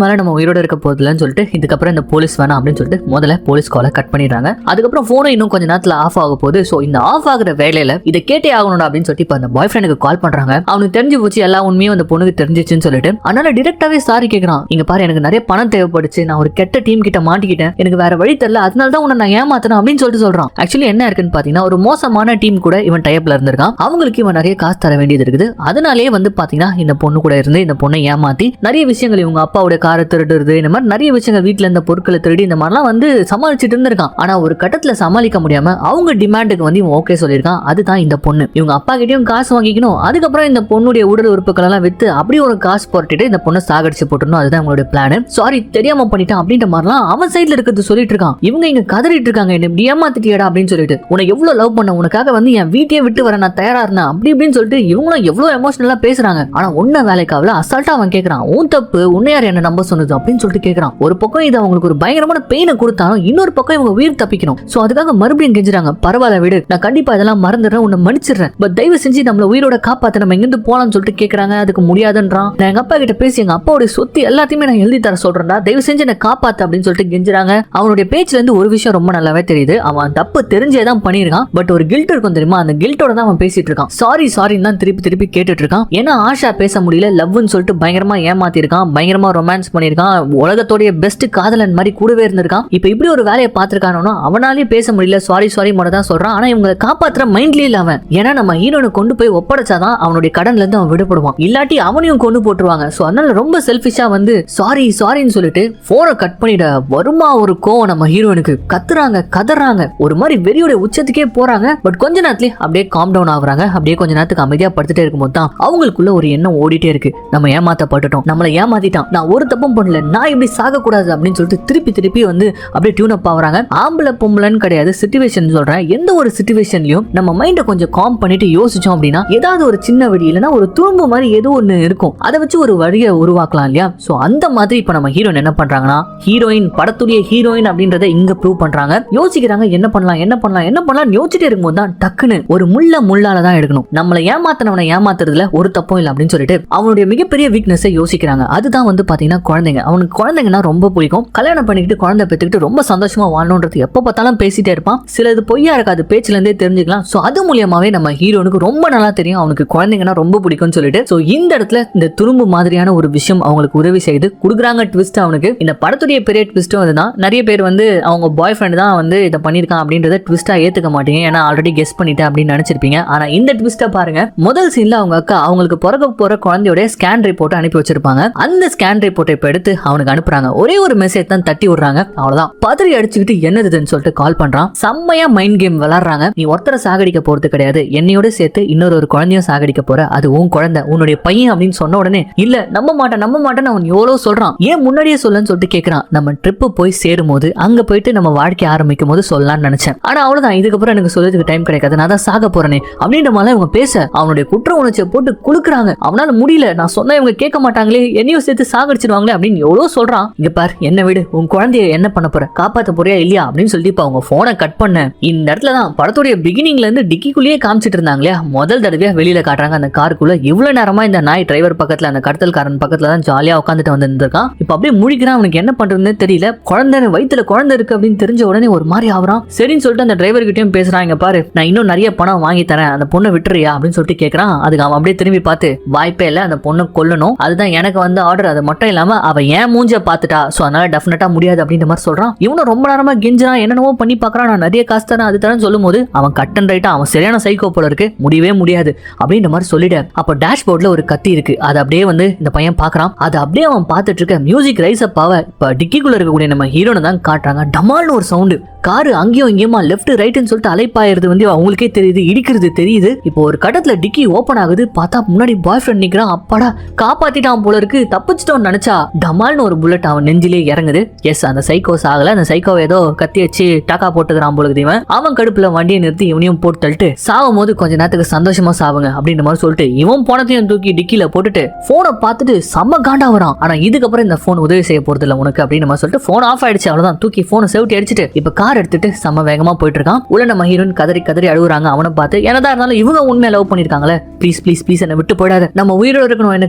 மேல நம்ம உயிரோட இருக்க போதில்லன்னு சொல்லிட்டு இதுக்கப்புறம் இந்த போலீஸ் வேணாம் அப்படின்னு சொல்லிட்டு முதல்ல போலீஸ் காலை கட் பண்ணிடுறாங்க. அதுக்கப்புறம் போனை இன்னும் கொஞ்ச நேரத்துல ஆஃப் ஆக போகுது. சோ இந்த ஆஃப் ஆகுற வேலையில இதை கேட்டே ஆகணும் அப்படின்னு சொல்லிட்டு இப்ப அந்த பாய் ஃப்ரெண்டுக்கு கால் பண்றாங்க. அவனுக்கு தெரிஞ்சு போச்சு எல்லா உண்மையும் அந்த பொண்ணுக்கு தெரிஞ்சிச்சுன்னு சொல்லிட்டு, அதனால டிரெக்டாவே சாரி கேட்கறான். இங்க பாரு, எனக்கு நிறைய பணம் தேவைப்படுச்சு, நான் ஒரு கெட்ட டீம் கிட்ட மாட்டிக்கிட்டேன், எனக்கு வேற வழி தெரியல, அதனால தான் உன்னை நான் ஏமாத்தணும் அப்படின்னு சொல்லிட்டு சொல்றான். ஆக்சுவலி என்ன இருக்குன்னு பாத்தீங்கன்னா ஒரு மோசமான டீம் கூட இவன் டைப்ல இருந்திருக்கான், அவங்களுக்கு இவன் நிறைய காசு தர வேண்டியது இருக்குது. அதனாலேயே வந்து பாத்தீங்கன்னா இந்த பொண்ணு கூட இருந்து இந்த பொண்ணை ஏமாத்தி நிறைய விஷயங்கள், இவங்க அப்பாவோட காரை திருடுறது, இந்த மாதிரி நிறைய விஷயங்கள், வீட்டுல இருந்த பொருட்களை திருடி இந்த மாதிரிலாம் வந்து சமாளிச்சுட்டு இருந்திருக்கான். ஆனா ஒரு கட்டத்துல சமாளிக்க முடியாம அவங்க டிமாண்டுக்கு வந்து இவன் ஓகே சொல்லியிருக்கான். அதுதான் இந்த பொண்ணு. இவங்க அப்பா கிட்டயும் காசு வாங்கிக்கணும், அதுக்கப்புறம் இந்த பொண்ணுடைய உடல் உறுப்புகள் எல்லாம் வித்து அப்படியே ஒரு காசு போட்டுட்டு இந்த பொண்ணை சாகடிச்சு போட்டணும். அதுதான் அவங்களோட பிளான். சாரி தெரியாம பண்ணிட்டான் அப்படின்ற மாதிரிலாம் அவன் சைட்ல இருக்கிறது சொல்லிட்டு இருக்கான். இவங்க இங்க கதறிட்டு இருக்காங்க, என்ன இப்படி ஏமாத்திட்டியடா அப்படின்னு சொல்லிட்டு, உன்னை எவ்வளவு லவ் பண்ண, உனக்காக வந்து என் வீட்டையே விட்டு வர நான் தயாரா இருந்தேன் அப்படி இப்படின்னு சொல்லிட்டு இவங்களும் எவ்வளவு எமோஷனலா பேசுறாங்க. ஆனா உன்ன வேலைக்காவல அசால்ட்டா அவன் கேட்கறான், உன் தப்பு, உன்னை யார் என்ன நம்ப சொன்னது அப்படின்னு சொல்லிட்டு கேட்கறான். ஒரு பக்கம் இது அவங்களுக்கு ஒரு பயங்கரமான பெயினை கொடுத்தாலும் இன்னொரு பக்கம் இவங்க உயிர் தப்பிக்கணும். சோ அதுக்காக மறுபடியும் கெஞ்சுறாங்க, பரவாயில்ல விடு, நான் கண்டிப்பா இதெல்லாம் மறந்துடுறேன், உன்னை மன்னிச்சிடுறேன், பட் தயவு செஞ்சு நம்மள உயிரோட காப்பாத்த, நம்ம எங்கிருந்து போலாம்னு சொல்லிட்டு கேட்கறாங்க. அதுக்கு முடியாதுன்றான். நான் எங்க அப்பா கிட்ட பேசி எங்க அப்பாவோட சொத்து எல்லாத்தையுமே நான் எழுதி தர சொல்றேன்டா, தயவு செஞ்சு என்ன காப்பாத்து அப்படின்னு சொல்லிட்டு கெஞ்சுறாங்க. அவனுடைய பேச்சுல இருந்து ஒரு விஷயம் ரொம்ப நல்லாவே தெரியுது, அவன் தப்பு தெரிஞ்சேதான் பண்ணிருக்கான், பட் ஒரு கில்ட் இருக்கும் தெரியுமா, அந்த கில்ட்டோட தான் அவன் பேசிட்டு இருக்கான். சாரி சாரின்னு தான் திருப்பி திருப்பி கேட்டுட்டு இருக்கான். ஏன்னா ஆஷா பேச முடியல, லவ்னு சொல்லிட்டு பயங்கரமா ஏமாத்தி இருக்கான், பயங்கரமா ரொமான்ஸ் பண்ணிருக்கான், உலகத்தோடைய பெஸ்ட் காதலன் மாதிரி கூடவே இருந்திருக்கான். இப்ப இப்படி ஒரு வேலையை பார்த்திருக்கானோ அவனாலே பேச முடியல, சாரி சாரி மட்டும் தான் சொல்றான். ஆனா இவங்களை காப்பாத்துற மைண்ட்லயே இல்ல அவன். ஏன்னா நம்ம ஹீரோனை கொண்டு போய் ஒப்படைச்சாதான் அவனுடைய கடன்ல இருந்து அவன் விடுபடுவான், இல்லாட்டி அவனையும் கொண்டு போட்டுருவாங்க. சோ அதனால ரொம்ப செல்ஃபிஷா வந்து சாரி சாரின்னு சொல்லிட்டு போனை கட் பண்ணிட வருமா ஒரு கோவம் நம்ம ஹீரோனுக்கு. கத்துறாங்க கதறாங்க, ஒரு மாதிரி வெறியோட உச்சத்துக்கே போறாங்க. பட் கொஞ்ச நேரத்துலயே அப்படியே காம் டவுன் ஆகுறாங்க. அப்படியே கொஞ்ச நேரத்துக்கு அமைதியா படுத்துட்டே இருக்கும்போது தான் அவங்களுக்குள்ள ஒரு எண்ணம் ஓடிட்டே இருக்கு. நம்ம ஏமாத்தப்பட்டுட்டோம், நம்மளை ஏமாத்திட்டான், நான் ஒரு தப்பும் பண்ணல, நான் இப்படி சாக கூடாது அப்படின்னு சொல்லிட்டு திருப்பி திருப்பி வந்து அப்படியே டியூன் அப் ஆகுறாங்க. ஆம்பளை பொம்பளைன்னு கிடையாது, சிச்சுவேஷன் சொல்றேன். எந்த ஒரு சிச்சுவேஷன்லயும் நம்ம மைண்டை கொஞ்சம் காம் பண்ணிட்டு யோசிச்சோம் அப்படின்னா ஏதாவது ஒரு சின்ன வழி இல்லைன்னா ஒரு துரும்பு மாதிரி ஏதோ ஒண்ணு இருக்கும், அதை வச்சு ஒரு வழியை உருவாக்கலாம் இல்லையா. சோ அந்த மாதிரி இப்ப நம்ம ஹீரோயின் என்ன பண்றாங்கன்னா, ஹீரோயின் படத்துடைய ஹீரோயின் அப்படின்றத இங்க ப்ரூவ் பண்றாங்க. யோசிக்கிறாங்க என்ன பண்ணலாம் என்ன பண்ணலாம் என்ன பண்ணலாம் யோசிச்சுட்டே இருக்கும்போது தான் டக்குன்னு ஒரு முள்ளால தான் எடுக்கணும், நம்மளை ஏமாத்தினவனை ஏமாத்துறதுல ஒரு தப்பும் இல்லை அப்படின்னு சொல்லிட்டு அவனுடைய மிகப்பெரிய வீக்னஸை யோசிக்கிறாங்க. அதுதான் வந்து பாத்தீங்கன்னா குழந்தைங்க. அவனுக்கு குழந்தைங்கன்னா ரொம்ப பிடிக்கும். கல்யாணம் பண்ணிக்கிட்டு குழந்தை பெற்றுக்கிட்டு ரொம்ப சந்தோஷமா வாழணும்ன்றது எப்ப பார்த்தாலும் பேசிட்டே இருப்பான். சில இது பொய்யா இருக்காது, பேச்சுல இருந்தே தெரிஞ்சுக்கலாம். சோ அது மூலியமாவே நம்ம ஹீரோனுக்கு ரொம்ப நல்லா தெரியும் அவனுக்கு குழந்தைங்கன்னா ரொம்ப பிடிக்கும்னு சொல்லிட்டு. சோ இந்த இடத்துல இந்த துரும்பு மாதிரியான ஒரு விஷயம் அவங்களுக்கு உதவி செய்து கொடுக்குறாங்க ட்விஸ்ட். அவனுக்கு இந்த படத்துடைய பெரிய ட்விஸ்டும் அதுதான். நிறைய பேர் வந்து அவங்க பாய் ஃப்ரெண்ட் தான் வந்து இதை பண்ணிருக்கான் அப்படின்றத ட்விஸ்டா ஏத்துக்க மாட்டீங்க, ஏன்னா ஆல்ரெடி கெஸ் பண்ணிட்டேன் அப்படின்னு நினைச்சிருப்பீங்க. ஆனா இந்த ட்விஸ்ட பாருங்க, முதல் சீன்ல அவங்க அக்கா அவங்களுக்கு பிறக்க போற குழந்தையோட ஸ்கேன் ரிப்போர்ட் அனுப்பி வச்சிருப்பாங்க. அந்த ஸ்கேன் ரிப்போர்ட்டை இப்ப எடுத்து அவனுக்கு அனுப்புறாங்க. ஒரே ஒரு மெசேஜ் தான் தட்டி விடுறாங்க, அவ்வளவுதான். பதறி அடிச்சுக்கிட்டு என்னதுன்னு சொல்லிட்டு கால் பண்றான். செம்மையா மைண்ட் கேம் விளையாடுறாங்க. நீ ஒருத்தரை சாகடிக்க போறது கிடையாது, என்னையோட சேர்த்து இன்னொரு குழந்தையும் சாகடிக்க போற, அது உன் குழந்தை உன்னுடைய பையன் அப்படின்னு சொன்ன உடனே இல்ல நம்ப மாட்டேன்னு அவன் எவ்வளவு சொல்றான். ஏன் முன்னாடியே சொல்லன்னு சொல்லிட்டு கேட்கறான். நம்ம ட்ரிப்பு போய் சேரும் போது அங்க போயிட்டு நம்ம வாழ்க்கை ஆரம்பிக்கும் போது சொல்லலாம்னு நினைச்சேன், ஆனா அவ்வளவுதான், இதுக்கப்புறம் எனக்கு சொல்றதுக்கு டைம் கிடைக்காது, நான் தான் சாக போறேனே அப்படின்ற மாதிரி இவங்க பேச அவனுடைய குற்ற உணர்ச்சியை போட்டு குடுக்குறாங்க. அவனால முடியல, நான் சொன்னா இவங்க கேட்க மாட்டாங்களே, என்னையும் சேர்த்து சாகடிச்சிருவாங்களே அப்படின்னு எவ்வளவு சொல்றான். இங்க பார், என்ன விடு, உன் குழந்தைய என்ன பண்ண போற, காப்பாத்த போறியா இல்லையா அப்படின்னு சொல்லிட்டு இப்ப அவங்க போனை கட் பண்ண. இந்த இடத்துல தான் படத்துடைய பிகினிங்ல இருந்து டிக்கிக்குள்ளேயே காமிச்சிட்டு இருந்தாங்க இல்லையா, முதல் தடவையா வெளியில காட்டுறாங்க அந்த காருக்குள்ள. இவ்வளவு நேரமா இந்த நாய் டிரைவர் பக்கத்துல அந்த கடத்தல்காரன் பக்கத்துல தான் ஜாலியா உட்காந்துட்டு வந்திருக்கான். இப்ப அப்படியே முடிக்கிறான், அவனுக்கு என்ன பண்றதுன்னு தெரியல. குழந்தை வயித்துல குழந்தை இருக்கு அப்படின்னு தெரிஞ்ச உடனே ஒரு மாதிரி ஆவறான். சரின்னு சொல்லிட்டு அந்த டிரைவர் கிட்டயும் பேசுறான். இங்க பாரு, நான் இன்னும் நிறைய பணம் வாங்கி தரேன், அந்த பொண்ணை விட்டுறியா அப்படின்னு சொல்லிட்டு கேட்கறான். அதுக்கு அவன் அப்படியே திரும்பி பார்த்து, வாய்ப்பே இல்ல, அந்த பொண்ணை கொல்லணும், அதுதான் எனக்கு வந்து ஆர்டர். அது மட்டும் இல்லாம அவ ஏன் மூஞ்ச பாத்துட்டா, சோ அதனால டெஃபினட்டா முடியாது அப்படின்ற மாதிரி சொல்றான். இவனும் ரொம்ப நேரமா கெஞ்சான், என்னென்னவோ பண்ணி பாக்குறான், நான் நிறைய காசு தரேன் அது தரேன்னு சொல்லும் போது அவன் கட் அண்ட் ரைட்டா அவன் சரியான சைக்கோ போல இருக்கு, முடியவே முடியாது அப்படின்ற மாதிரி சொல்லிட. அப்ப டேஷ்போர்ட்ல ஒரு கத்தி இருக்கு, அது அப்படியே வந்து இந்த பையன் பாக்குறான். அது அப்படியே அவன் பார்த்துட்டு இருக்க மியூசிக் ரைஸ் அப் ஆவ இப்ப டிக்கிக்குள்ள இருக்கக்கூடிய நம்ம ஹீரோனை தான் காட்டுறாங்க. டமால்னு ஒரு சவுண்டு, காரு அங்கேயும் இங்கேயுமா லெஃப்ட் ரைட்னு சொல்லிட்டு அலைப்பாயிருது வந்து அவங்களுக்கே தெரியுது, இடிக்கிறது தெரியுது. இப்போ ஒரு கடத்துல டிக்கி ஓபன் ஆகுது, பார்த்தா முன்னாடி பாய் ஃப்ரெண்ட் நிக்கிறான். அப்பாடா காப்பாத்திட்டான் போல இருக்கு, தப்பிச்சிட்டோம்னு நினைச்சா டமால்னு ஒரு புல்லட் அவன் நெஞ்சிலே இறங்குது. எஸ், அந்த சைக்கோ சாகல, அந்த சைக்கோ ஏதோ கத்தி வச்சு டாக்கா போட்டுக்கிறான் போல இருக்கு. அவன் கடுப்புல வண்டியை நிறுத்தி இவனையும் போட்டு தள்ளிட்டு சாவும் போது கொஞ்ச நேரத்துக்கு சந்தோஷமா சாவுங்க அப்படின்ற மாதிரி சொல்லிட்டு இவன் போனத்தையும் தூக்கி டிக்கில போட்டுட்டு போனை பார்த்துட்டு செம்ம காண்டா வரான். ஆனா இதுக்கப்புறம் இந்த போன் உதவி செய்ய போறது இல்ல உனக்கு அப்படின்னு மாதிரி சொல்லிட்டு போன் ஆஃப் ஆயிடுச்சு. அவ்வளவுதான், தூக்கி போனை செவுட்டி அடிச்சுட்டு இப்ப கார் எடுத்துட்டு செம்ம வேகமா போயிட்டு இருக்கான். உள்ள நம்ம ஹீரோயின் கதறி கதறி அழுகுறாங்க. அவனை பார்த்து என்னதான் இருந்தாலும் இவங்க உண்மையை லவ் பண்ணிருக்காங்களே, ப்ளீஸ் ப்ளீஸ் ப்ளீஸ் என்ன விட்டு போயிடாத, நம்ம உயிரோட இருக்கணும், என்ன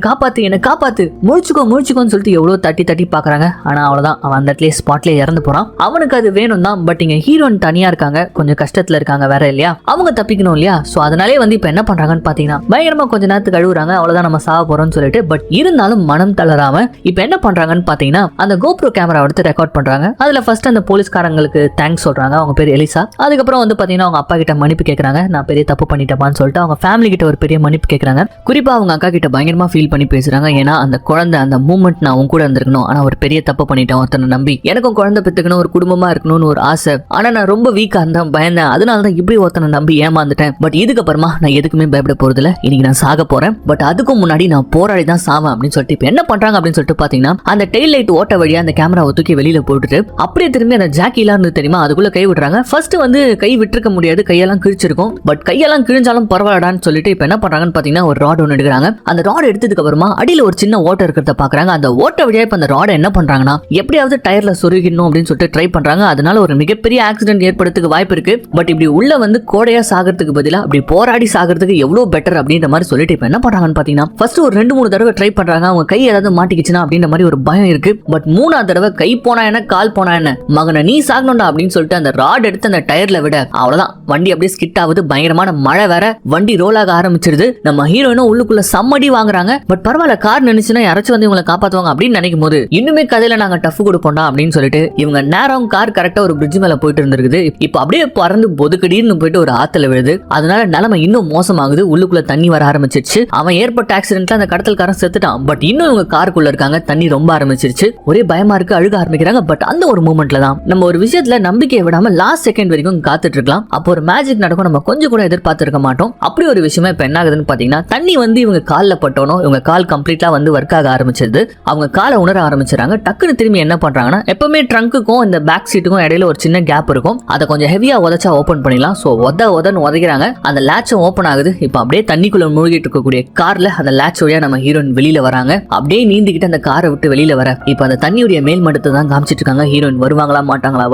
காப்பாத்து முழிச்சுக்கோன்னு சொல்லிட்டு எவ்வளவு தட்டி தட்டி பாக்குறாங்க. ஆனா அவ்வளவுதான், அவன் அந்த இடத்துல ஸ்பாட்லயே இறந்து போறான். அவனுக்கு அது வேணும் தான், பட் இங்க ஹீரோயின் தனியா இருக்காங்க, கொஞ்சம் கஷ்டத்துல இருக்காங்க வேற இல்லையா, அவங்க தப்பிக்கணும் இல்லையா. சோ அதனாலே வந்து இப்ப என்ன பண்றாங்கன்னு பாத்தீங்கன்னா பயங்கரமா கொஞ்ச நேரத்துக்கு அழுகுறாங்க. அவ்வளவுதான், நம்ம சாவ போறோம்னு சொல்லிட்டு. பட் இருந்தாலும் மனம் தளராம இப்ப என்ன பண்றாங்கன்னு பாத்தீங்கன்னா அந்த கோப்ரோ கேமரா எடுத்து ரெக்கார்ட் பண்றாங்க. அதுல ஃபர்ஸ்ட் அந்த போலீஸ்காரங்களுக்கு தேங்க்ஸ் சொல்றாங்க, அவங்க பேர் எலிசா. அதுக்கப்புறம் வந்து பாத்தீங்கன்னா அவங்க அப்பா கிட்ட மன்னிப்பு கேட்கறாங்க, நான் பெரிய தப்பு பண்ணிட்டேன்னு சொல்லிட்டு அவங்க ஃபேமிலி கிட்ட ஒரு பெரிய மன்னிப்பு கேட்கறாங்க. குறிப்பா அவங்க அக்கா கிட்ட பயங்கரமா ஃபீல் பண்ணி பேசுறாங்க. ஏன்னா அந்த குழந்தை அந்த மூமெண்ட் நான் உன் கூட இருந்திருக்கணும், ஆனா ஒரு பெரிய தப்பு பண்ணிட்டேன், ஒருத்தனை நம்பி எனக்கும் குழந்தை பெத்துக்கணும், ஒரு குடும்பமா இருக்கணும்னு ஒரு ஆசை, ஆனா நான் ரொம்ப வீக்கா இருந்தேன், பயந்தேன், அதனாலதான் இப்படி ஒருத்தனை நம்பி ஏமாந்துட்டேன். பட் இதுக்கப்புறமா நான் எதுக்குமே பயப்பட போறது இல்ல, இன்னைக்கு நான் சாக போறேன், பட் அதுக்கும் முன்னாடி நான் போராடி தான் சாவேன் அப்படின்னு சொல்லிட்டு இப்ப என்ன பண்றாங்க அப்படின்னு சொல்லிட்டு பாத்தீங்கன்னா அந்த டெயில் லைட் ஓட்ட வழியா அந்த கேமராவை தூக்கி வெளியில போட்டுட்டு அப்படியே திரும்பி அந்த ஜாக்கிலாம் இருந்து தெரியுமா அதுக்குள்ள கை விடுறாங்க. ஃபர்ஸ்ட் வந்து கை விட்டுருக்க முடியாது, கையெல்லாம் கிழிச்சிருக்கும். பட் கையெல்லாம் கிழிஞ்சாலும் பரவாயில்லடான்னு சொல்லிட்டு இப்ப என்ன பண்றாங்கன்னு பாத்தீங்கன்னா ஒரு ராட் ஒன்று எடுக்கிறாங்க. அந்த ராட் எடுத்ததுக்கு அப்புறமா அடியில ஒரு சின்ன ஓட்டை இருக்கிறத பாக்குறாங்க. அந்த ஓட்ட வழியா இப்ப அந்த ராடை என்ன பண்றாங்கன்னா எப்படியாவது டயர்ல சொருகிடணும் அப்படின்னு சொல்லிட்டு ட்ரை பண்றாங்க. அதனால ஒரு மிகப்பெரிய ஆக்சிடென்ட் ஏற்படுறதுக்கு வாய்ப்பு இருக்கு. பட் இப்படி உள்ள வந்து கோடையா சாகிறதுக்கு பதிலா அப்படி போராடி சாகிறதுக்கு எவ்வளவு பெட்டர் அப்படின்ற மாதிரி சொல்லிட்டு இப்ப என்ன பண்றாங்கன்னு பாத்தீங்கன்னா ஃபர்ஸ்ட் ஒரு 2-3 தடவை ட்ரை பண்றாங்க. அவங்க கை ஏதாவது மாட்டிக்கிச்சுன்னா அப்படின்ற மாதிரி ஒரு பயம் இருக்கு. பட் 3ஆவது தடவை கை போனா என்ன கால் போனா என்ன, மகனை நீ சாகணும்டா அப்படின்னு சொல்லிட்டு அந்த ராட் எடுத்து அந்த டயர்ல விட அவ்வளவுதான் வண்டி அப்படியே ஸ்கிட் ஆகுது. பயங்கரமான மழை வேற, வண்டி ரோல் ஆக ஆரம்பிச்சிருது. நம்ம ஹீரோயினும் உள்ளுக்குள்ள சம்மடி வாங்குறாங்க. பட் பரவாயில்ல, கார் நினைச்சுன்னா யாராச்சும் வந்து இவங்களை காப்பாத்துவாங்க அப்படின்னு நினைக்கும் போது இன்னுமே கதையில நாங்க டஃப் கொடுப்போம்டா அப்படின்னு அப்படின்னு சொல்லிட்டு இவங்க நேரம் கார் கரெக்டா ஒரு பிரிட்ஜ் மேல போயிட்டு இருந்திருக்குது. இப்போ அப்படியே பறந்து பொதுக்கடின்னு போயிட்டு ஒரு ஆத்துல விழுது. அதனால நிலைமை இன்னும் மோசமாகுது. உள்ளுக்குள்ள தண்ணி வர ஆரம்பிச்சிருச்சு. அவன் ஏற்பட்ட ஆக்சிடென்ட்ல அந்த கடத்தல்காரன் செத்துட்டான். பட் இன்னும் இவங்க காருக்குள்ள இருக்காங்க. தண்ணி ரொம்ப ஆரம்பிச்சிருச்சு. ஒரே பயமா இருக்கு, அழுக ஆரம்பிக்கிறாங்க. பட் அந்த ஒரு மூமெண்ட்ல தான் நம்ம ஒரு விஷயத்துல நம்பிக்கையை விடாம லாஸ்ட் செகண்ட் வரைக்கும் காத்துட்டு இருக்கலாம். அப்போ ஒரு மேஜிக் நடக்கும், நம்ம கொஞ்சம் கூட எதிர்பார்த்திருக்க மாட்டோம். அப்படி ஒரு விஷயமா இப்ப என்ன ஆகுதுன்னு பாத்தீங்கன்னா, தண்ணி வந்து இவங்க கால்ல பட்டோனோ இவங்க கால் கம்ப்ளீட்டா வந்து ஒர்க் ஆக ஆரம்பிச்சிருது. அவங்க காலை உணர ஆரம்பிச்சாங்க. டக்குன்னு திரும்பி என்ன பண்றாங்கன்னா, எப்பவுமே ட்ரங்க்குக்கும் இந்த பேக் சீட்டுக்கும் இடையில ஒரு சின்ன கேப் இருக்கும். அதை கொஞ்சம் ஹெவியா உதச்சா ஓபன் பண்ணிடலாம். சோ உதன்னு உதைக்கிறாங்க. அந்த லேட்சும் ஓபன் ஆகுது. இப்போ அப்படியே தண்ணிக்குள்ள மூழ்கிட்டு இருக்கக்கூடிய கார்ல அந்த லேட்ச் வழியா நம்ம ஹீரோயின் வெளியில வராங்க. அப்படியே நீந்திக்கிட்டு அந்த காரை விட்டு வெளியில வர இப்போ அந்த தண்ணியுடைய மேல் மட்டத்தை தான் காமிச்சிட்டு இருக்காங்க. ஹீரோயின் வருவாங்களா மாட்டாங்களா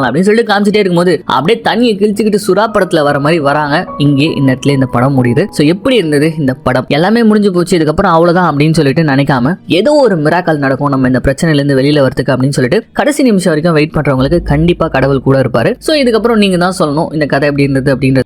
அப்படின்னு சொல்லிட்டு காமிச்சிட்டே இருக்கும்போது அப்படியே தண்ணியை கிழிச்சுக்கிட்டு சுறா படத்துல வர மாதிரி வராங்க. இங்கே இந்த இடத்துல இந்த படம் முடியுது. சோ எப்படி இருந்தது இந்த படம்? எல்லாமே முடிஞ்சு போச்சு, இதுக்கப்புறம் அவ்வளவுதான் அப்படின்னு சொல்லிட்டு நினைக்காம ஏதோ ஒரு மிராக்கல் நடக்கும் நம்ம இந்த பிரச்சனையில இருந்து வெளியில வரதுக்கு அப்படின்னு சொல்லிட்டு கடைசி நிமிஷம் வரைக்கும் வெயிட் பண்றவங்களுக்கு கண்டிப்பா கடவுள் கூட இருப்பாரு. சோ இதுக்கப்புறம் நீங்க தான் சொல்லணும் இந்த கதை எப்படி இருந்தது அப்படின்றது.